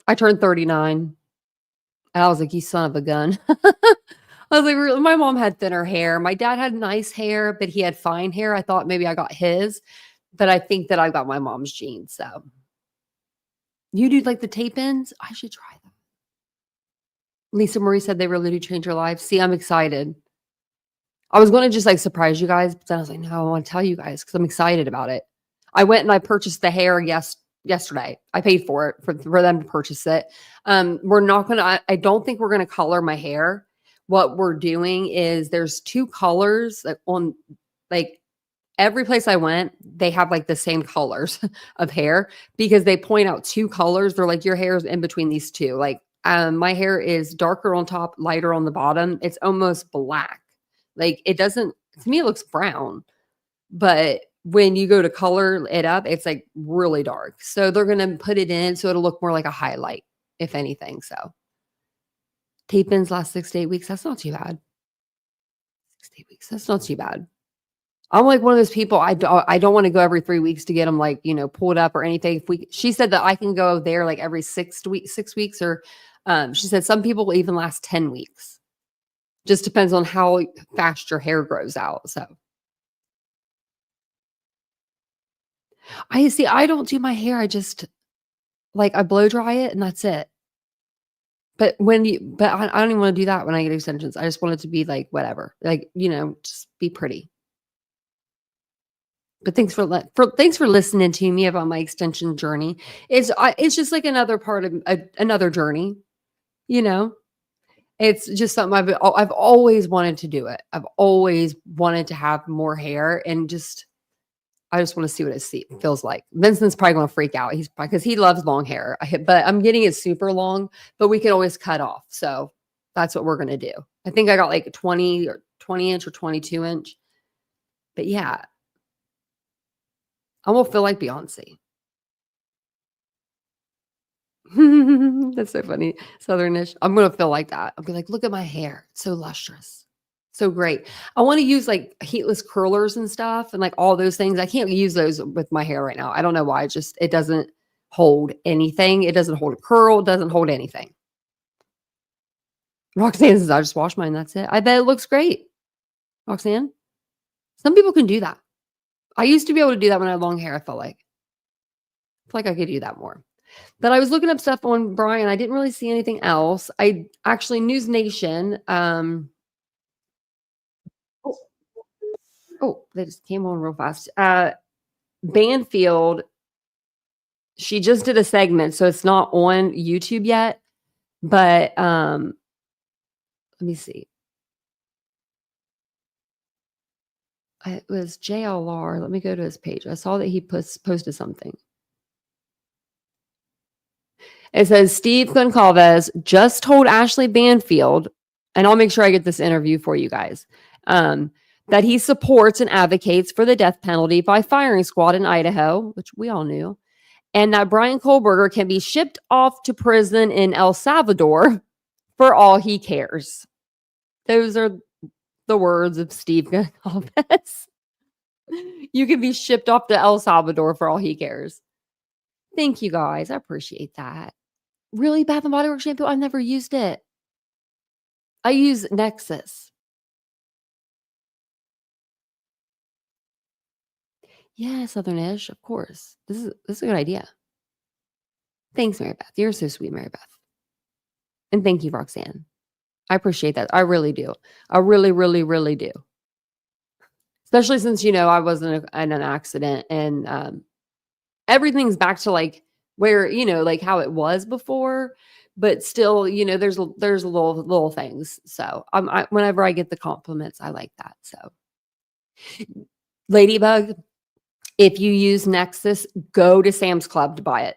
I turned 39 and I was like, you son of a gun. I was like, my mom had thinner hair. My dad had nice hair, but he had fine hair. I thought maybe I got his, but I think that I got my mom's genes. So you do like the tape ins? I should try them. Lisa Marie said they really do change your life. See, I'm excited. I was going to just like surprise you guys, but then I was like, no, I want to tell you guys because I'm excited about it. I went and I purchased the hair yesterday. I paid for it for them to purchase it. We're not going to, I don't think we're going to color my hair. What we're doing is there's 2 colors on like every place I went, they have like the same colors of hair because they point out 2 colors. They're like, your hair is in between these 2. Like my hair is darker on top, lighter on the bottom. It's almost black. Like it doesn't, to me, it looks brown, but when you go to color it up, it's like really dark. So they're going to put it in so it'll look more like a highlight, if anything. So tape ins last 6 to 8 weeks. That's not too bad. 6 to 8 weeks. That's not too bad. I'm like one of those people. I don't want to go every 3 weeks to get them like, pulled up or anything. She said that I can go there like every 6 weeks or she said some people will even last 10 weeks. Just depends on how fast your hair grows out. So I don't do my hair. I just I blow dry it and that's it. But I don't even want to do that when I get extensions. I just want it to be like whatever, just be pretty. But thanks for listening to me about my extension journey. It's just like another part of another journey, It's just something I've always wanted to do it. I've always wanted to have more hair and I just want to see what it feels like. Vincent's probably going to freak out. Because he loves long hair, but I'm getting it super long, but we can always cut off. So that's what we're going to do. I think I got like 20 inch or 22 inch, but yeah, I won't feel like Beyonce. That's so funny. Southernish. I'm going to feel like that. I'll be like, look at my hair. It's so lustrous. So great. I want to use like heatless curlers and stuff and like all those things. I can't use those with my hair right now. I don't know why. It doesn't hold anything. It doesn't hold a curl. It doesn't hold anything. Roxanne says, I just wash mine. That's it. I bet it looks great. Roxanne. Some people can do that. I used to be able to do that when I had long hair. I feel like I could do that more. But I was looking up stuff on Bryan. I didn't really see anything else. I actually, News Nation, Oh, they just came on real fast. Banfield, she just did a segment, so it's not on YouTube yet. But let me see. It was JLR. Let me go to his page. I saw that he posted something. It says Steve Goncalves just told Ashley Banfield, and I'll make sure I get this interview for you guys, that he supports and advocates for the death penalty by firing squad in Idaho, which we all knew, and that Bryan Kohberger can be shipped off to prison in El Salvador for all he cares. Those are the words of Steve Goncalves. You can be shipped off to El Salvador for all he cares. Thank you, guys. I appreciate that. Really, Bath & Body Works shampoo? I've never used it. I use Nexus. Yeah, Southern-ish, of course. This is a good idea. Thanks, Mary Beth. You're so sweet, Mary Beth. And thank you, Roxanne. I appreciate that. I really do. I really, really, really do. Especially since, I wasn't in an accident and everything's back to like where, like how it was before, but still, there's little things. So whenever I get the compliments, I like that. So Ladybug, if you use Nexus, go to Sam's Club to buy it.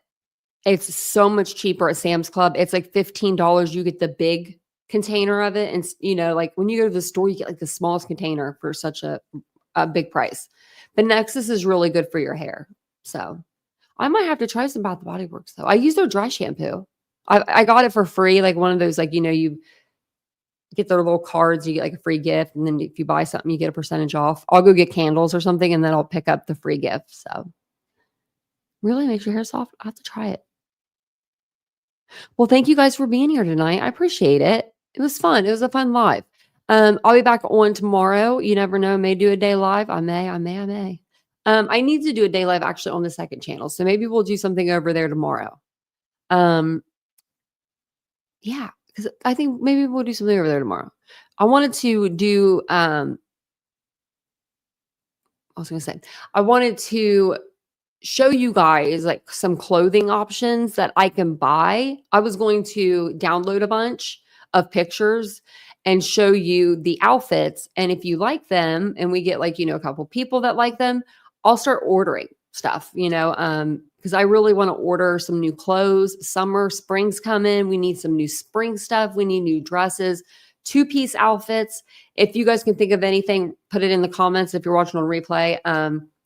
It's so much cheaper at Sam's Club. It's like $15. You get the big container of it. And, like when you go to the store, you get like the smallest container for such a big price. But Nexus is really good for your hair. So I might have to try some Bath & Body Works, though. I use their dry shampoo. I got it for free. Like one of those, like, you get their little cards, you get like a free gift. And then if you buy something, you get a percentage off. I'll go get candles or something, and then I'll pick up the free gift. So really makes your hair soft. I have to try it. Well, thank you guys for being here tonight. I appreciate it. It was fun. It was a fun live. I'll be back on tomorrow. You never know. I may do a day live. I may. I need to do a day live actually on the second channel. So maybe we'll do something over there tomorrow. Yeah, because I think maybe we'll do something over there tomorrow. I wanted to do, I wanted to show you guys like some clothing options that I can buy. I was going to download a bunch of pictures and show you the outfits. And if you like them and we get like, a couple people that like them, I'll start ordering stuff, because I really want to order some new clothes. Summer, spring's coming. We need some new spring stuff. We need new dresses, 2-piece outfits. If you guys can think of anything, put it in the comments. If you're watching on replay,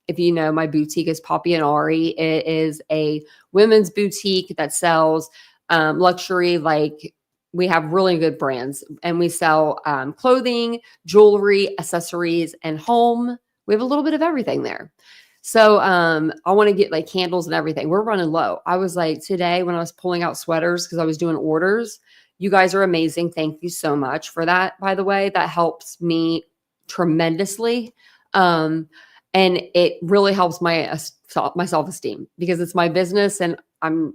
if you know, my boutique is Poppy and Ari. It is a women's boutique that sells luxury, like we have really good brands, and we sell clothing, jewelry, accessories, and home. We have a little bit of everything there. So I want to get like candles and everything. We're running low. I was like today when I was pulling out sweaters because I was doing orders. You guys are amazing. Thank you so much for that, by the way. That helps me tremendously. And it really helps my self-esteem because it's my business and I'm,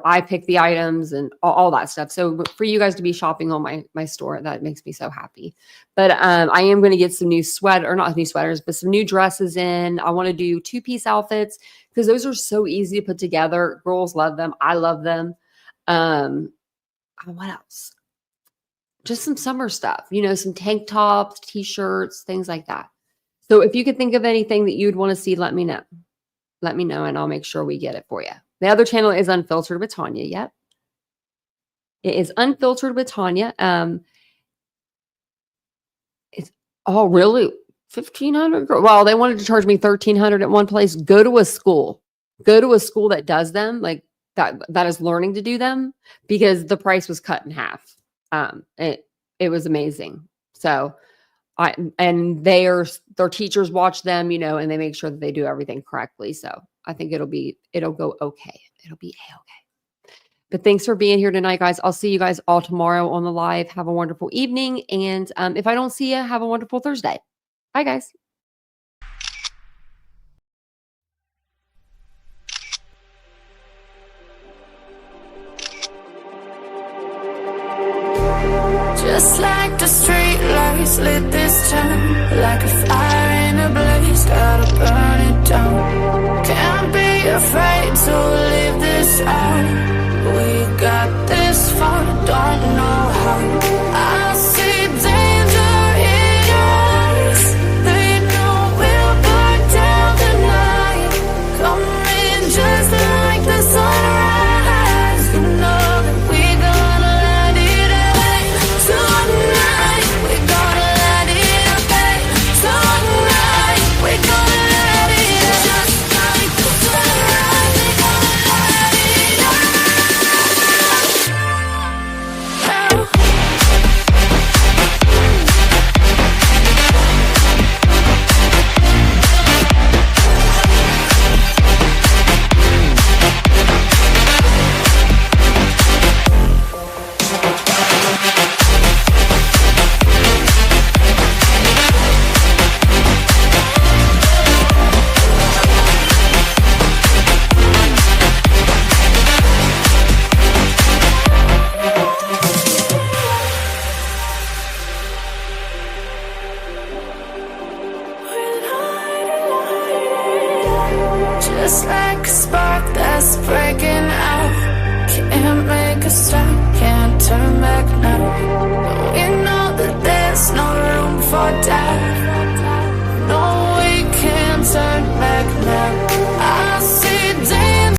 I pick the items and all that stuff. So for you guys to be shopping on my store, that makes me so happy. But I am going to get some new not new sweaters, but some new dresses in. I want to do 2-piece outfits because those are so easy to put together. Girls love them. I love them. What else? Just some summer stuff, some tank tops, t-shirts, things like that. So if you could think of anything that you'd want to see, let me know. Let me know and I'll make sure we get it for you. The other channel is Unfiltered with Tanya. Yep. It is Unfiltered with Tanya. It's really $1,500. Well, they wanted to charge me $1,300 at one place. Go to a school that does them, like that is learning to do them, because the price was cut in half. It was amazing. So their teachers watch them, and they make sure that they do everything correctly. So I think it'll go okay. It'll be okay. But thanks for being here tonight, guys. I'll see you guys all tomorrow on the live. Have a wonderful evening. And if I don't see you, have a wonderful Thursday. Bye, guys. Just like the street lights lit this town, like a fire in a blaze. just gotta burn it down. Can't be afraid to leave this out. We got this far, don't know how. I see danger in your eyes. They know we'll burn down tonight. Coming just like the sunrise. You know that we gonna let it away tonight. We gonna let it away tonight. We gonna let it just like the sunrise. We gonna let it away. Just like a spark that's breaking out. Can't make a stop.